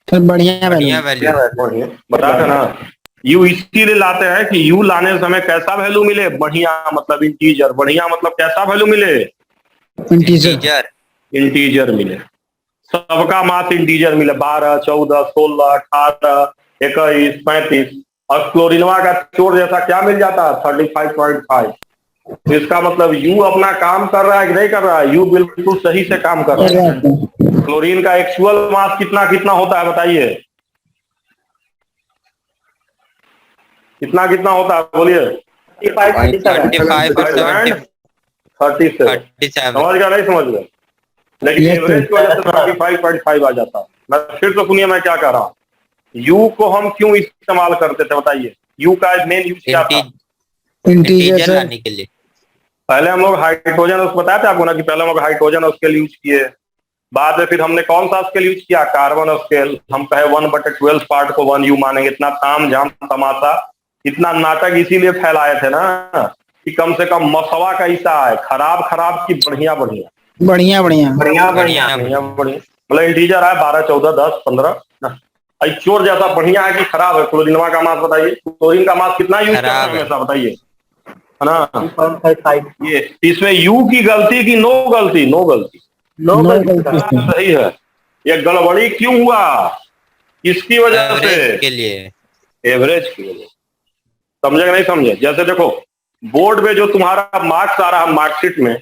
सर बढ़िया बढ़िया वैल्यू। वैल्यू। बता थे ना, यू इसीलिए लाते हैं कि यू लाने समय कैसा वैल्यू मिले? बढ़िया मतलब इंटीजर। बढ़िया मतलब कैसा वैल्यू मिले? इंटीजर। इंटीजर मिले। सबका मास इंटीजर मिले, 12, 14, 16, 18, 21, 35। और क्लोरीनवा का चोर जैसा क्या मिल जाता? 35.5। तो इसका मतलब यू अपना काम कर रहा है कि नहीं कर रहा है? यू बिल्कुल सही से काम कर रहा है। क्लोरीन का एक्चुअल मास कितना कितना होता है बताइए? कितना कितना होता है बोलिए? 35 और 37। 37। समझ गया नहीं समझ गया? लेकिन Yes, एवरेज की वजह से 35.5 आ जाता है। मैं फिर तो सुनिए मैं क्या कह रहा हूँ। यू को हम क्यों इस्तेमाल करते थे बताइए? यू का मेन यूज क्या था? Integer integer sir. लाने के लिए। पहले हम लोग हाइड्रोजन उसको बताया था आपको ना कि पहले हम लोग हाइड्रोजन स्केल यूज किए, बाद में फिर हमने कौन सा स्केल यूज किया? Carbon scale. हम कहे 1/12 पार्ट को 1 यू मानेंगे। इतना ताम झाम तमाशा, इतना नाटक इसीलिए फैलाए थे ना कि कम से कम मसवा का हिस्सा है, खराब खराब की बढ़िया बढ़िया बढ़िया बढ़िया। बढ़िया बढ़िया बढ़िया बढ़िया। मतलब इंटीजर है 12, 14, 10, 15। चोर जैसा बढ़िया है कि खराब है? क्लोरीनवा का मास बताइए, क्लोरीन का मास कितना यूज करते हैं हमेशा बताइए, है ना? ये इसमें यू की गलती की नो गलती? नो गलती। नो गलती सर। सही है। ये गड़बड़ी क्यों हुआ? किसकी वजह से? एवरेज के लिए। एवरेज की वजह। समझे नहीं समझे? जैसे देखो बोर्ड में जो तुम्हारा मार्क्स आ रहा है मार्कशीट में,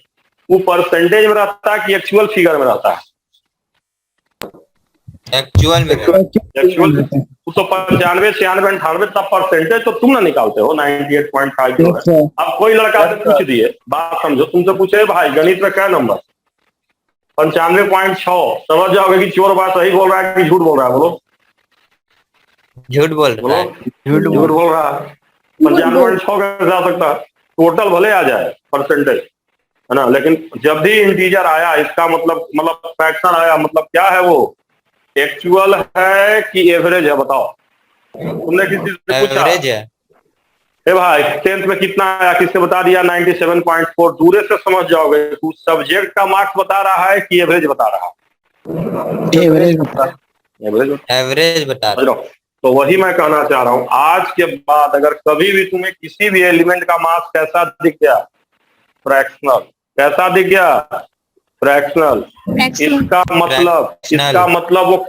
वो परसेंटेज में रहता है कि एक्चुअल फिगर में रहता है? एक्चुअल में। एक्चुअल तो 95, 96, 98 तब परसेंटेज तो तुम ना निकालते हो 98.5 जो है। अब कोई लड़का से पूछ दिए, बात समझो, तुमसे पूछे भाई गणित में क्या नंबर? 95.6। समझ जाओगे कि चोर बात सही बोल रहा है कि झूठ बोल रहा है? बोलो झूठ बोल रहा बोलो, है। झूठ बोल रहा है। 95.6 कैसे आ सकता है? टोटल भले आ जाए परसेंटेज, है ना, लेकिन जब भी इंटीजर आया इसका मतलब फ्रैक्शन आया, मतलब क्या है वो, एक्चुअल है कि एवरेज है? बताओ, तुमने किसी से पूछा? एवरेज है। ए भाई 10th में कितना आया, किसने बता दिया? 97.4। दूरे से समझ जाओगे तू सब्जेक्ट का मार्क्स बता रहा है कि एवरेज बता रहा है? एवरेज बता। एवरेज एवरेज बता समझ लो। तो वही मैं कहना चाह रहा हूँ, आज के बाद अगर कभी भी तुम्हें किसी भी एलिमेंट का मास कैसा दिख गया, फ्रैक्शनल, कैसा दिख गया, फ्रैक्शनल, इसका मतलब वो,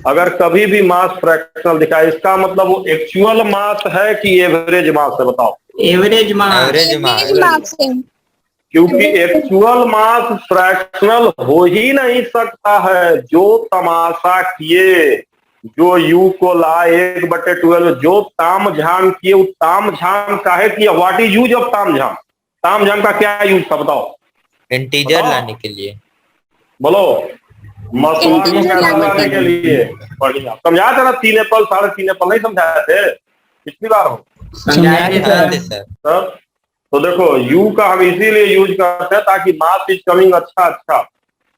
अगर कभी भी मास फ्रैक्शनल दिखा, इसका मतलब वो एक्चुअल मास है कि एवरेज मास है? बताओ। Average mass. मार्क्स है। क्योंकि एक्चुअल मास फ्रैक्शनल हो ही नहीं सकता है। जो तमाशा किए, जो यू को ला 1/12, जो ताम झाम किए, वो ताम झाम काहे किया? व्हाट इज यूज ऑफ ताम झाम? ताम झाम का क्या यूज था? बताओ। इंटीजर लाने के लिए। बोलो। मसला को कैसे लाने के लिए? बढ़िया समझाया था ना, 3 एप्पल 3.5 एप्पल नहीं समझाए थे पिछली बार? हो समझाए थे सर। तो देखो, यू का हम इसीलिए यूज करते हैं ताकि मास इज कमिंग अच्छा।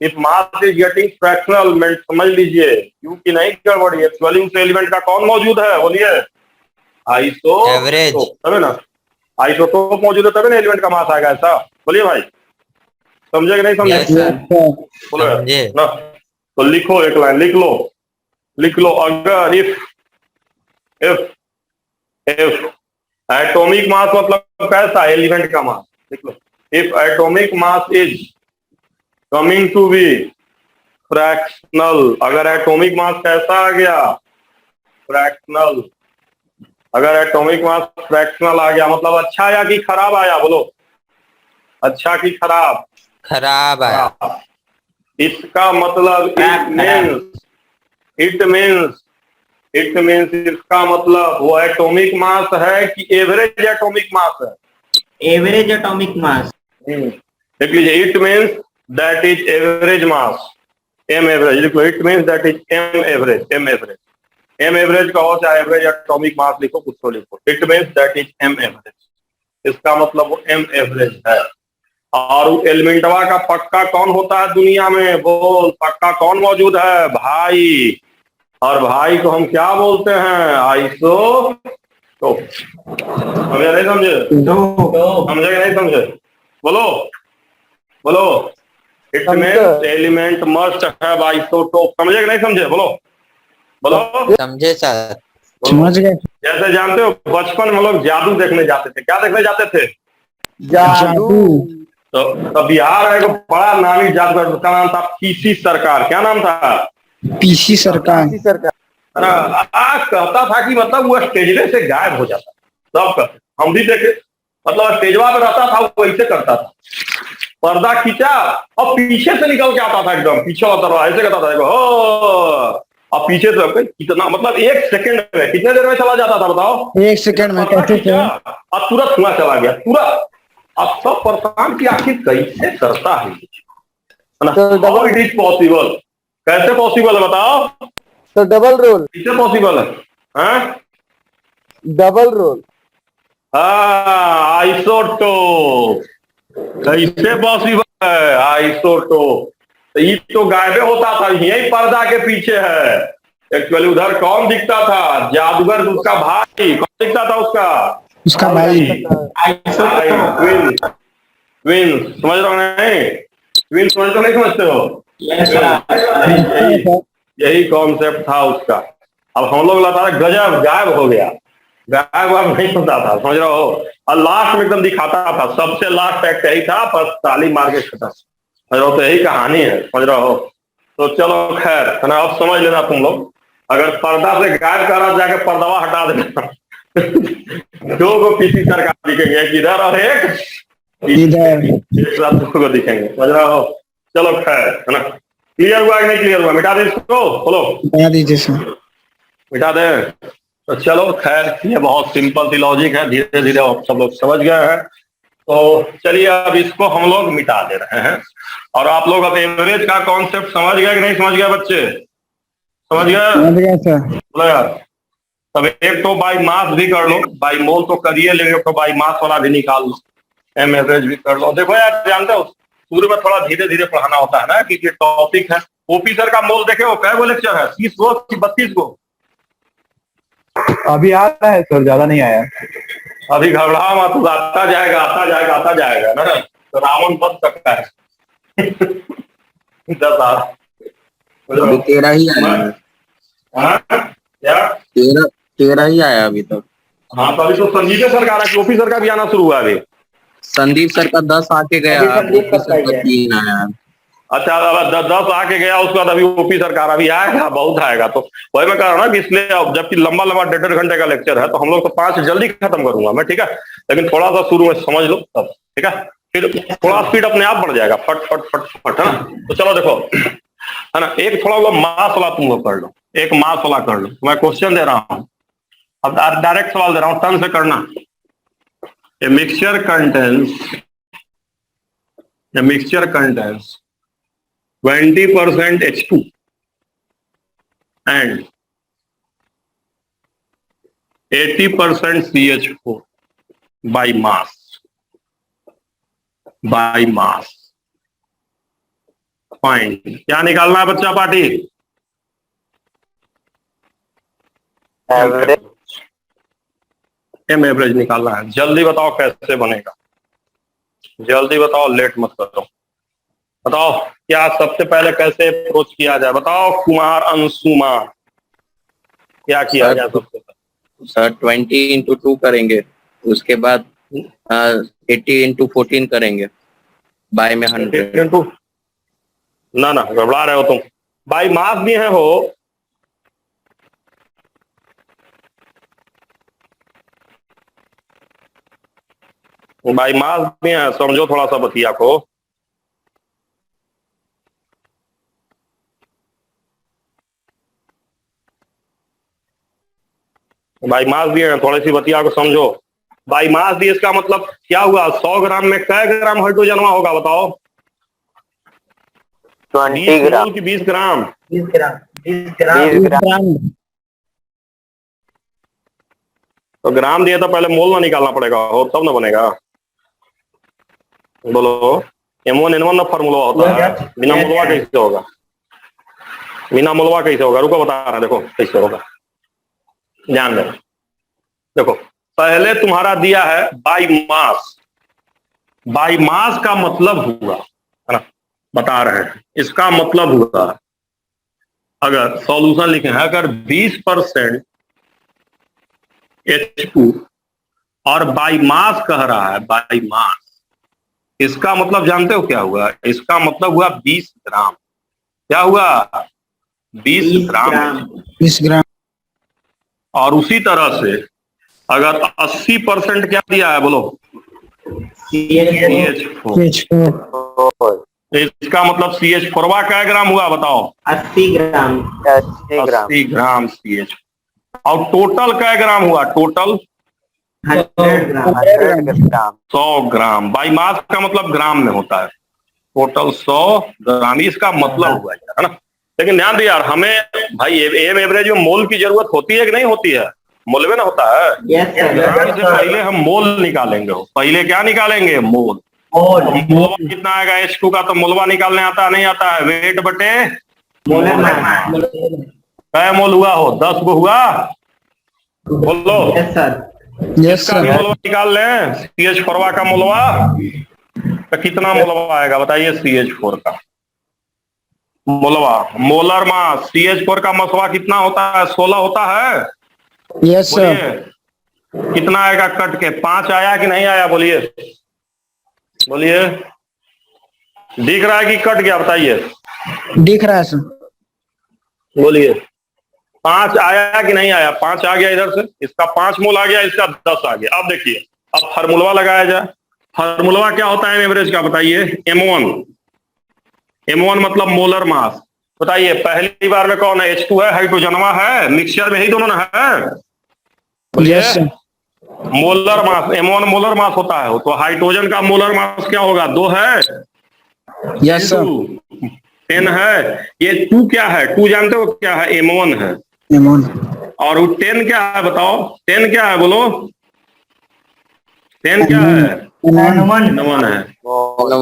If mass is getting fractional, समझ लीजिए यू की नहीं गड़बड़ी है। स्वेलिंग से एलिमेंट का कौन मौजूद है? बोलिए। आइसो एवरेज, तभी ना, आइसोटोप मौजूद है तभी ना एलिमेंट का मास आएगा। ऐसा बोलिए भाई, समझे कि नहीं समझे? बोलो ना। तो लिखो, एक लाइन लिख लो। अगर इफ एटॉमिक मास मतलब कैसा? एलिमेंट का मास लिख लो। If atomic mass is coming to be fractional, अगर एटॉमिक मास कैसा आ गया? फ्रैक्शनल। अगर एटॉमिक मास फ्रैक्शनल आ गया मतलब अच्छा आया कि खराब आया? बोलो, अच्छा कि खराब? खराब आया। इसका मतलब इट मीन्स इसका मतलब वो एटॉमिक मास है कि एवरेज एटॉमिक मास है? Average atomic mass. देख लीजिए, it means that is average mass, M average लिखो। It means that is M average कहो चाहे एवरेज एटॉमिक मास लिखो, कुछ तो लिखो। It means that is M average, इसका मतलब वो एम एवरेज है। और एलिमेंटवा का पक्का कौन होता है दुनिया में? बोल, पक्का कौन मौजूद है? भाई। और भाई को हम क्या बोलते हैं? आइसो। तो समझे नहीं समझे? समझे कि नहीं समझे? बोलो। It means element must have isotope. समझे कि नहीं समझे? बोलो। समझे सर। समझ गए। जैसे जानते हो बचपन में लोग जादू देखने जाते थे। क्या देखने जाते थे? जादू। तो बिहार में एक बड़ा नामी जादूगर, उसका नाम था पीसी सरकार। क्या नाम था? पीसी सरकार। कहता था कि मतलब वो स्टेजवे से गायब हो जाता। सब कहते, हम भी देखे, मतलब स्टेजवा पे रहता था वो ऐसे करता था, पर्दा खींचा और पीछे से निकल के आता था, एकदम पीछे वाला दरवाजा ऐसे करता था हो, और पीछे से कितना, मतलब 1 सेकंड में कितने देर में चला जाता था? बताओ। 1 सेकंड में कैसे थे? और तुरंत धुआं चला गया तुरंत। अब सब परेशान कि आखिर कैसे करता है ना? How it is possible? कैसे पॉसिबल है बताओ? तो डबल रोल। कैसे पॉसिबल है? हाँ, डबल रोल। आइसोटोप। कैसे पॉसिबल है? आइसोटोप। तो ये तो गायबे होता था, यही पर्दा के पीछे है। एक्चुअली उधर कौन दिखता था? जादूगर, उसका भाई। कौन दिखता था? उसका भाई। ट्विन। समझ रहे हो नहीं? ट्विन समझ तो नहीं समझते हो? यही कॉन्सेप्ट था उसका। अब हम लोग लगा गजब गायब हो गया, गायब नहीं होता था। समझ रहे हो? और लास्ट में एकदम दिखाता था, सबसे लास्ट एक्ट यही था, बस ताली मार के खत्म। समझ रहे हो? तो यही कहानी है। समझ रहे हो? तो चलो खैर है ना, अब समझ लेना तुम लोग। अगर पर्दा से गायब करा जाके पर्दावा हटा देना दो को पीसी सरकार दिखेंगे, एक इधर और एक इधर, दो को दिखेंगे। समझ रहे हो? चलो खैर है ना, क्लियर हुआ कि नहीं क्लियर हुआ? मिटा दे इसको, बोलो। बता दीजिए सर। मिटा दे। तो चलो खैर, ये बहुत सिंपल सी लॉजिक है, धीरे धीरे आप सब लोग समझ गए हैं। तो चलिए अब इसको हम लोग मिटा दे रहे हैं। और आप लोग अब एवरेज का कॉन्सेप्ट समझ गए कि नहीं समझ गए बच्चे? समझ गए? समझ गए सर। बोलो यार, तब एक तो बाई मास भी कर लो, बाई मोल तो करिए, लेकिन तो बाई मास वाला भी निकाल लो, एम एवरेज भी कर लो। देखो यार, जानते हो शुरू में थोड़ा धीरे धीरे पढ़ाना होता है ना, क्योंकि टॉपिक है। ओपी सर का मोल देखे वो कै गो लेक्चर है, 30 गो कि 32 गो? अभी आ रहा है सर, ज्यादा नहीं आया। अभी घबरा मत, आता जाएगा आता जाएगा आता जाएगा ना, तो रावण बन सकता है। 10 अभी 13 ही आया है। हाँ क्या? 13 ही आया अभी तक। हाँ, तो अभी तो संजीव सर का, ओपी सर का भी आना शुरू हुआ अभी। संदीप सर का 10 आके गया, ओपी सर का 3 आया। अच्छा, अब 10 आके गया, उसके बाद अभी ओपी सरकार अभी आएगा, बहुत आएगा। तो वही मैं कह रहा हूँ ना कि इसलिए अब जबकि लंबा लंबा 1.5 घंटे का लेक्चर है, तो हम लोग तो 5 जल्दी खत्म करूंगा मैं, ठीक है, लेकिन थोड़ा सा शुरू में समझ लो तब, ठीक है, फिर थोड़ा स्पीड अपने आप बढ़ जाएगा, फट फट फट फट, है ना। तो चलो देखो, है ना, एक थोड़ा वो मास वाला तुम लोग कर लो, एक मास वाला कर लो। मैं क्वेश्चन दे रहा हूँ, अब डायरेक्ट सवाल दे रहा हूँ, टर्न से करना। A mixture contains 20% H2 and 80% CH4 by mass. Fine. क्या निकालना है बच्चा पार्टी? एम एवरेज निकालना है। जल्दी बताओ कैसे बनेगा, जल्दी बताओ, लेट मत करो। बताओ क्या सबसे पहले कैसे अप्रोच किया जाए, बताओ कुमार अंशुमान, क्या किया जाए सबसे पहले? सर 20 into 2 करेंगे, उसके बाद 80 into 14 करेंगे, बाय में 100। ना गड़बड़ा रहे हो तुम, बाई मास भी है हो, बाई मास भी है, समझो थोड़ा सा बतिया को। बाई मास दिए हैं, थोड़ी सी बतिया को समझो। बाई मास दिए, इसका मतलब क्या हुआ? 100 ग्राम में कै ग्राम हाइड्रोजन होगा बताओ? 20 ग्राम की 20 ग्राम? 20 ग्राम। तो ग्राम दिए तो पहले मोल ना निकालना पड़ेगा, और तब ना बनेगा। बोलो, M1N1 ना फॉर्मूला होता है, बिना मोलवा कैसे होगा? बिना मोलवा कैसे होगा? रुको बता रहा, देखो कैसे होगा, ध्यान दे। देखो पहले तुम्हारा दिया है बाई मास, बाई मास का मतलब हुआ, है ना, बता रहे हैं, इसका मतलब हुआ, अगर सॉल्यूशन लिखे हैं, अगर 20% H2 और बाई मास कह रहा है, बाई मास, इसका मतलब जानते हो क्या हुआ? इसका मतलब हुआ 20 ग्राम। क्या हुआ? 20 ग्राम। 20 ग्राम। और उसी तरह से अगर 80% क्या दिया है बोलो? CH4। इसका मतलब CH4 क्या ग्राम हुआ बताओ? 80 ग्राम। 80 ग्राम CH। और टोटल क्या ग्राम हुआ? Total 100 gram. 100 gram. By mass का मतलब ग्राम में होता है, टोटल 100 ग्राम, इसका मतलब हुआ, है ना। लेकिन ध्यान दिया यार, हमें भाई एम एवरेज में मोल की जरूरत होती है कि नहीं होती है? मोल में ना होता है। ग्राम से पहले हम मोल निकालेंगे, पहले क्या निकालेंगे? मोल। मोलवा कितना आएगा H2 का? तो मोलवा निकालने आता नहीं आता है? वेट बटे क्या मोल हुआ हो? 10 गो हुआ, बोलो। यस इसका भी सर। मोलवा निकाल लें, CH4 का मोलवा, तो कितना मोलवा आएगा बताइए? CH4 का मोलवा, मोलर मास, CH4 का मसवा कितना होता है? 16 होता है। Yes sir. बोलिए कितना आएगा कट के? 5 आया कि नहीं आया? बोलिए बोलिए, दिख रहा है कि कट गया? बताइए, दिख रहा है सर। बोलिए 5 आया कि नहीं आया? 5 आ गया इधर से, इसका 5 मोल आ गया, इसका 10 आ गया। अब देखिए, अब फार्मूला लगाया जाए। फार्मूला क्या होता है एवरेज का? बताइए। M1 मतलब मोलर मास। बताइए पहली बार में कौन है? H2 है, हाइड्रोजनवा है, मिक्सचर में ही दोनों ना है। बोलिए yes sir. Molar mass, M1 molar mass होता है, तो हाइड्रोजन का मोलर मास क्या होगा? 2 है। Yes sir. 10 है। ये 2 क्या है? 2 जानते हो क्या है? M1 है। एमोन। और 10 क्या है बताओ? 10 क्या है बोलो? 10 क्या है? N1 है।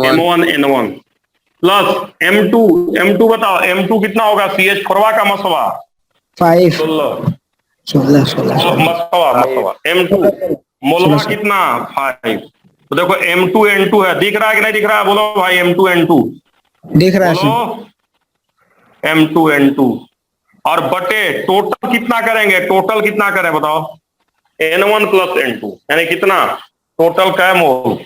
M1 N1 प्लस M2 बताओ M2 कितना होगा? CH4 का मसवा 5 16 16 मसवा M2 मोलवा कितना? 5। तो देखो M2 N2 है, दिख रहा है कि नहीं दिख रहा है? बोलो भाई M2 N2 दिख रहा है बोलो। सर। M2 N2 और बटे टोटल कितना करेंगे? टोटल कितना करें बताओ? N1 प्लस N2 यानी कितना? टोटल क्या है मोल?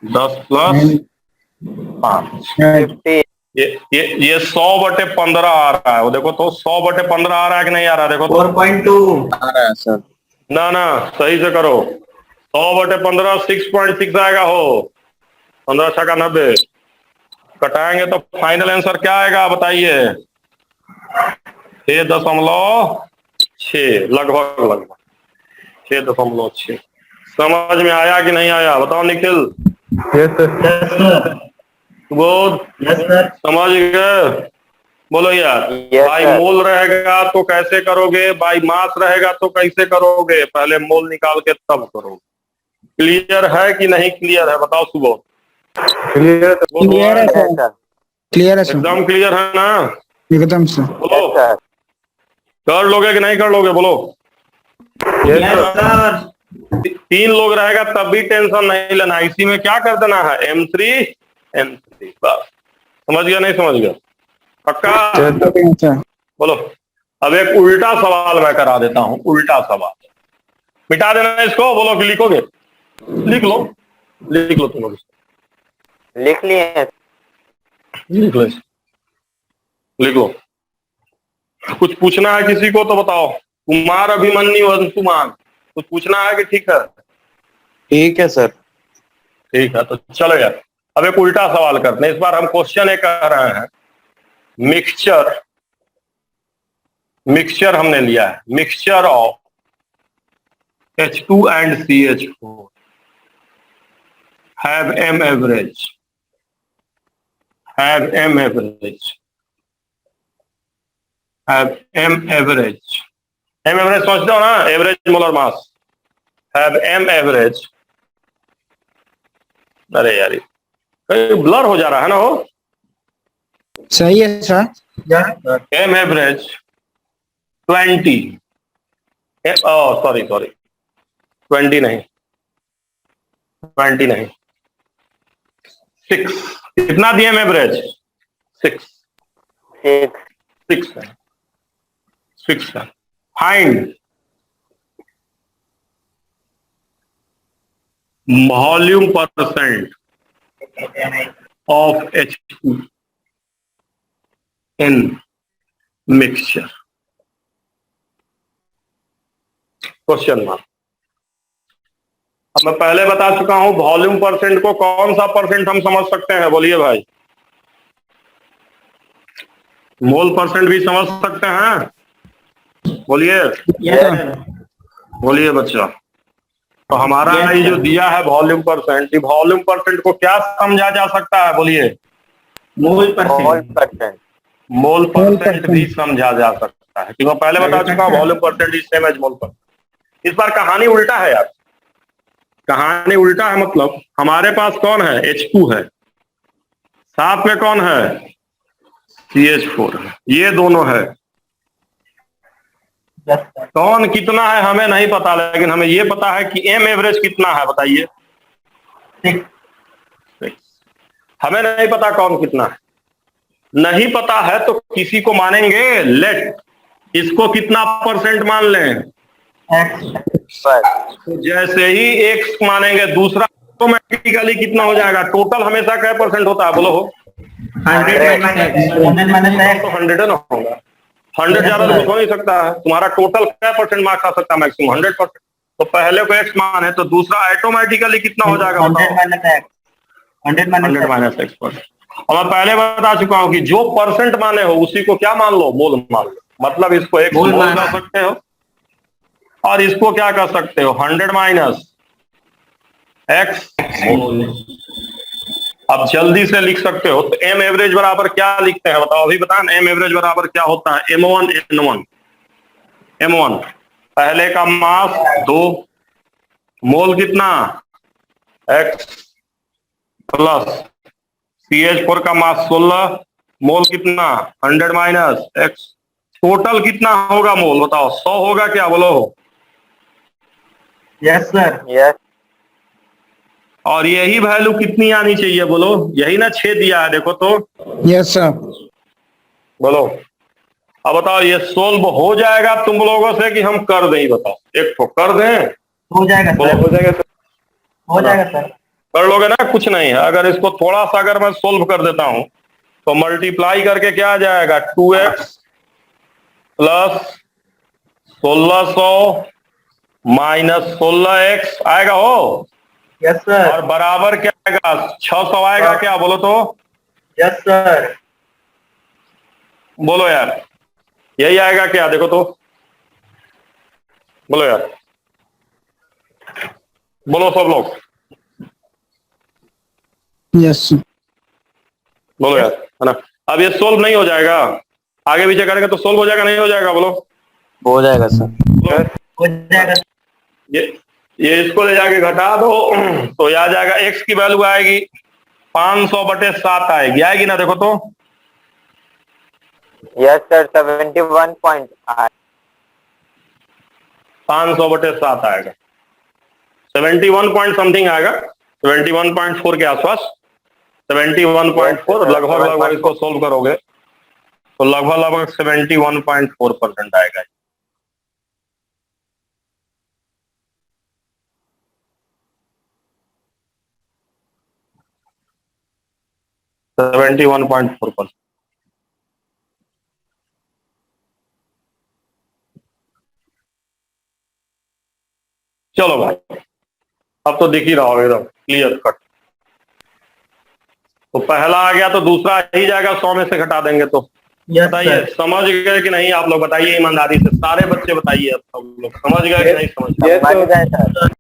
10 प्लस 5 ये 100/15 आ रहा है। वो देखो तो 100/15 आ रहा है कि नहीं आ रहा? देखो तो 4.2 आ रहा है सर। ना सही से करो। 100/15 6.6 आएगा हो। 15 छक्का 90 कटाएंगे तो फाइनल आंसर क्या आएगा बताइए? 6.6 लगभग 6.6। समझ में आया कि नहीं आया बताओ निखिल? Yes sir. वो यस सर। समझ गए? बोलो यार। बाई मोल रहेगा तो कैसे करोगे? बाई मास रहेगा तो कैसे करोगे? पहले मोल निकाल के तब करोगे। क्लियर है कि नहीं क्लियर है बताओ सुबह? क्लियर है सर। क्लियर है सर। एकदम क्लियर है ना? एकदम सर। बोलो कर लोगे कि नहीं कर लोगे? बोलो। Yes sir. 3 लोग रहेगा तब भी टेंशन नहीं लेना। इसी में क्या कर देना है? M3 N3 बस। समझ गया नहीं समझ गया? पक्का? बोलो। अब एक उल्टा सवाल मैं करा देता हूं। उल्टा सवाल मिटा देना इसको। बोलो कि लिखोगे? लिख लो तुम लोग। लिख लिए। लिख लो लिख लो। कुछ पूछना है किसी को तो बताओ। कुमार अभिमन्यु अंशुमान कुछ पूछना है कि ठीक है? ठीक है सर। ठीक है तो चलो यार अब एक उल्टा सवाल करते हैं। इस बार हम क्वेश्चन एक कह रहे हैं मिक्सचर हमने लिया है। Mixture of H2 and CH4 have M average समझते हो ना? Average molar mass have M average। अरे यार ब्लर हो जा रहा है ना? हो सही है सर। M average 20 सॉरी 20 नहीं 6 कितना दिए M average? 6 है। Find volume percent of H2 in mixture. Question mark. अब मैं पहले बता चुका हूं वॉल्यूम परसेंट को कौन सा परसेंट हम समझ सकते हैं? बोलिए भाई। मोल परसेंट भी समझ सकते हैं? बोलिए बोलिए बच्चा। तो हमारा ये जो दिया है वॉल्यूम परसेंट, वॉल्यूम परसेंट को क्या समझा जा सकता है? बोलिए। मोल परसेंट। मोल परसेंट भी समझा जा सकता है। मैं पहले बता चुका हूं volume percent is same as mole percent. इस बार कहानी उल्टा है यार। कहानी उल्टा है मतलब हमारे पास कौन है? H2 है, साथ में कौन है? CH4 है। ये दोनों है। कौन कितना है हमें नहीं पता, लेकिन हमें ये पता है कि M एवरेज कितना है बताइए। हमें नहीं पता कौन कितना है। नहीं पता है तो किसी को मानेंगे लेट। इसको कितना परसेंट मान लें? तो जैसे ही x मानेंगे दूसरा ऑटोमेटिकली कितना हो जाएगा? टोटल हमेशा क्या परसेंट होता है? बोलो हो। 100 तो 100 है ना होगा। 100 ज्यादा तो कुछ हो नहीं सकता है। तुम्हारा टोटल क्या परसेंट मार्क्स आ सकता है? मैक्सिमम 100%। तो पहले को x माने तो दूसरा ऑटोमेटिकली कितना हो जाएगा? 100 माइनस x%। और मैं पहले बता चुका हूं कि जो परसेंट माने हो उसी को क्या मान लो? मोल मान लो। मतलब इसको x मोल कर सकते हो और इसको क्या कर सकते हो? 100 माइनस x मोल। अब जल्दी से लिख सकते हो। तो M एवरेज बराबर क्या लिखते हैं बताओ? अभी बताएं M एवरेज बराबर क्या होता है? M1 N1 m1 पहले का मास 2, मोल कितना x प्लस CH4 का मास 16, मोल कितना 100 माइनस x, टोटल कितना होगा मोल बताओ? 100 होगा क्या बोलो? Yes sir. यस और यही वैल्यू कितनी आनी चाहिए बोलो? यही ना 6 दिया है देखो तो, यस सर। बोलो। अब बताओ ये सोल्व हो जाएगा तुम लोगों से कि हम कर दें? बताओ, एक तो कर दें, हो जाएगा बोलो सर। हो जाएगा तो हो जाएगा सर। कर लोगे ना? कुछ नहीं है। अगर इसको थोड़ा सा अगर मैं सोल्व कर देता हूं तो मल्टीप्लाई करके क्या आ जाएगा? 2x प्लस 1600 माइनस 16x आएगा हो, यस सर। और बराबर क्या आएगा? 600 आएगा क्या बोलो तो? Yes sir. बोलो यार, यही आएगा क्या? देखो तो, बोलो यार, बोलो सब लोग, यस बोलो यार, है ना? अब ये सोल्व नहीं हो जाएगा? आगे पीछे करेंगे तो सोल्व हो जाएगा नहीं हो जाएगा? बोलो हो जाएगा सर। बोलो। हो जाएगा। ये इसको ले जाके घटा दो तो ये आ जाएगा, x की वैल्यू आएगी 500/7 आएगी, आएगी ना? देखो तो, यस सर 71.8 500/7 आएगा, 71 पॉइंट समथिंग आएगा, 71.4 के आसपास, 71.4 लगभग इसको सोल्व करोगे तो लगभग 71.4% आएगा। तो 71.4%। चलो भाई, अब तो दिख ही रहा होगा एकदम क्लियर कट। तो पहला आ गया तो दूसरा ही जाएगा, 100 में से घटा देंगे तो। यस बताइए सर। समझ गए कि नहीं? आप लोग बताइए ईमानदारी से, सारे बच्चे बताइए, आप लोग समझ गए कि नहीं समझ गए? समझ गए सर।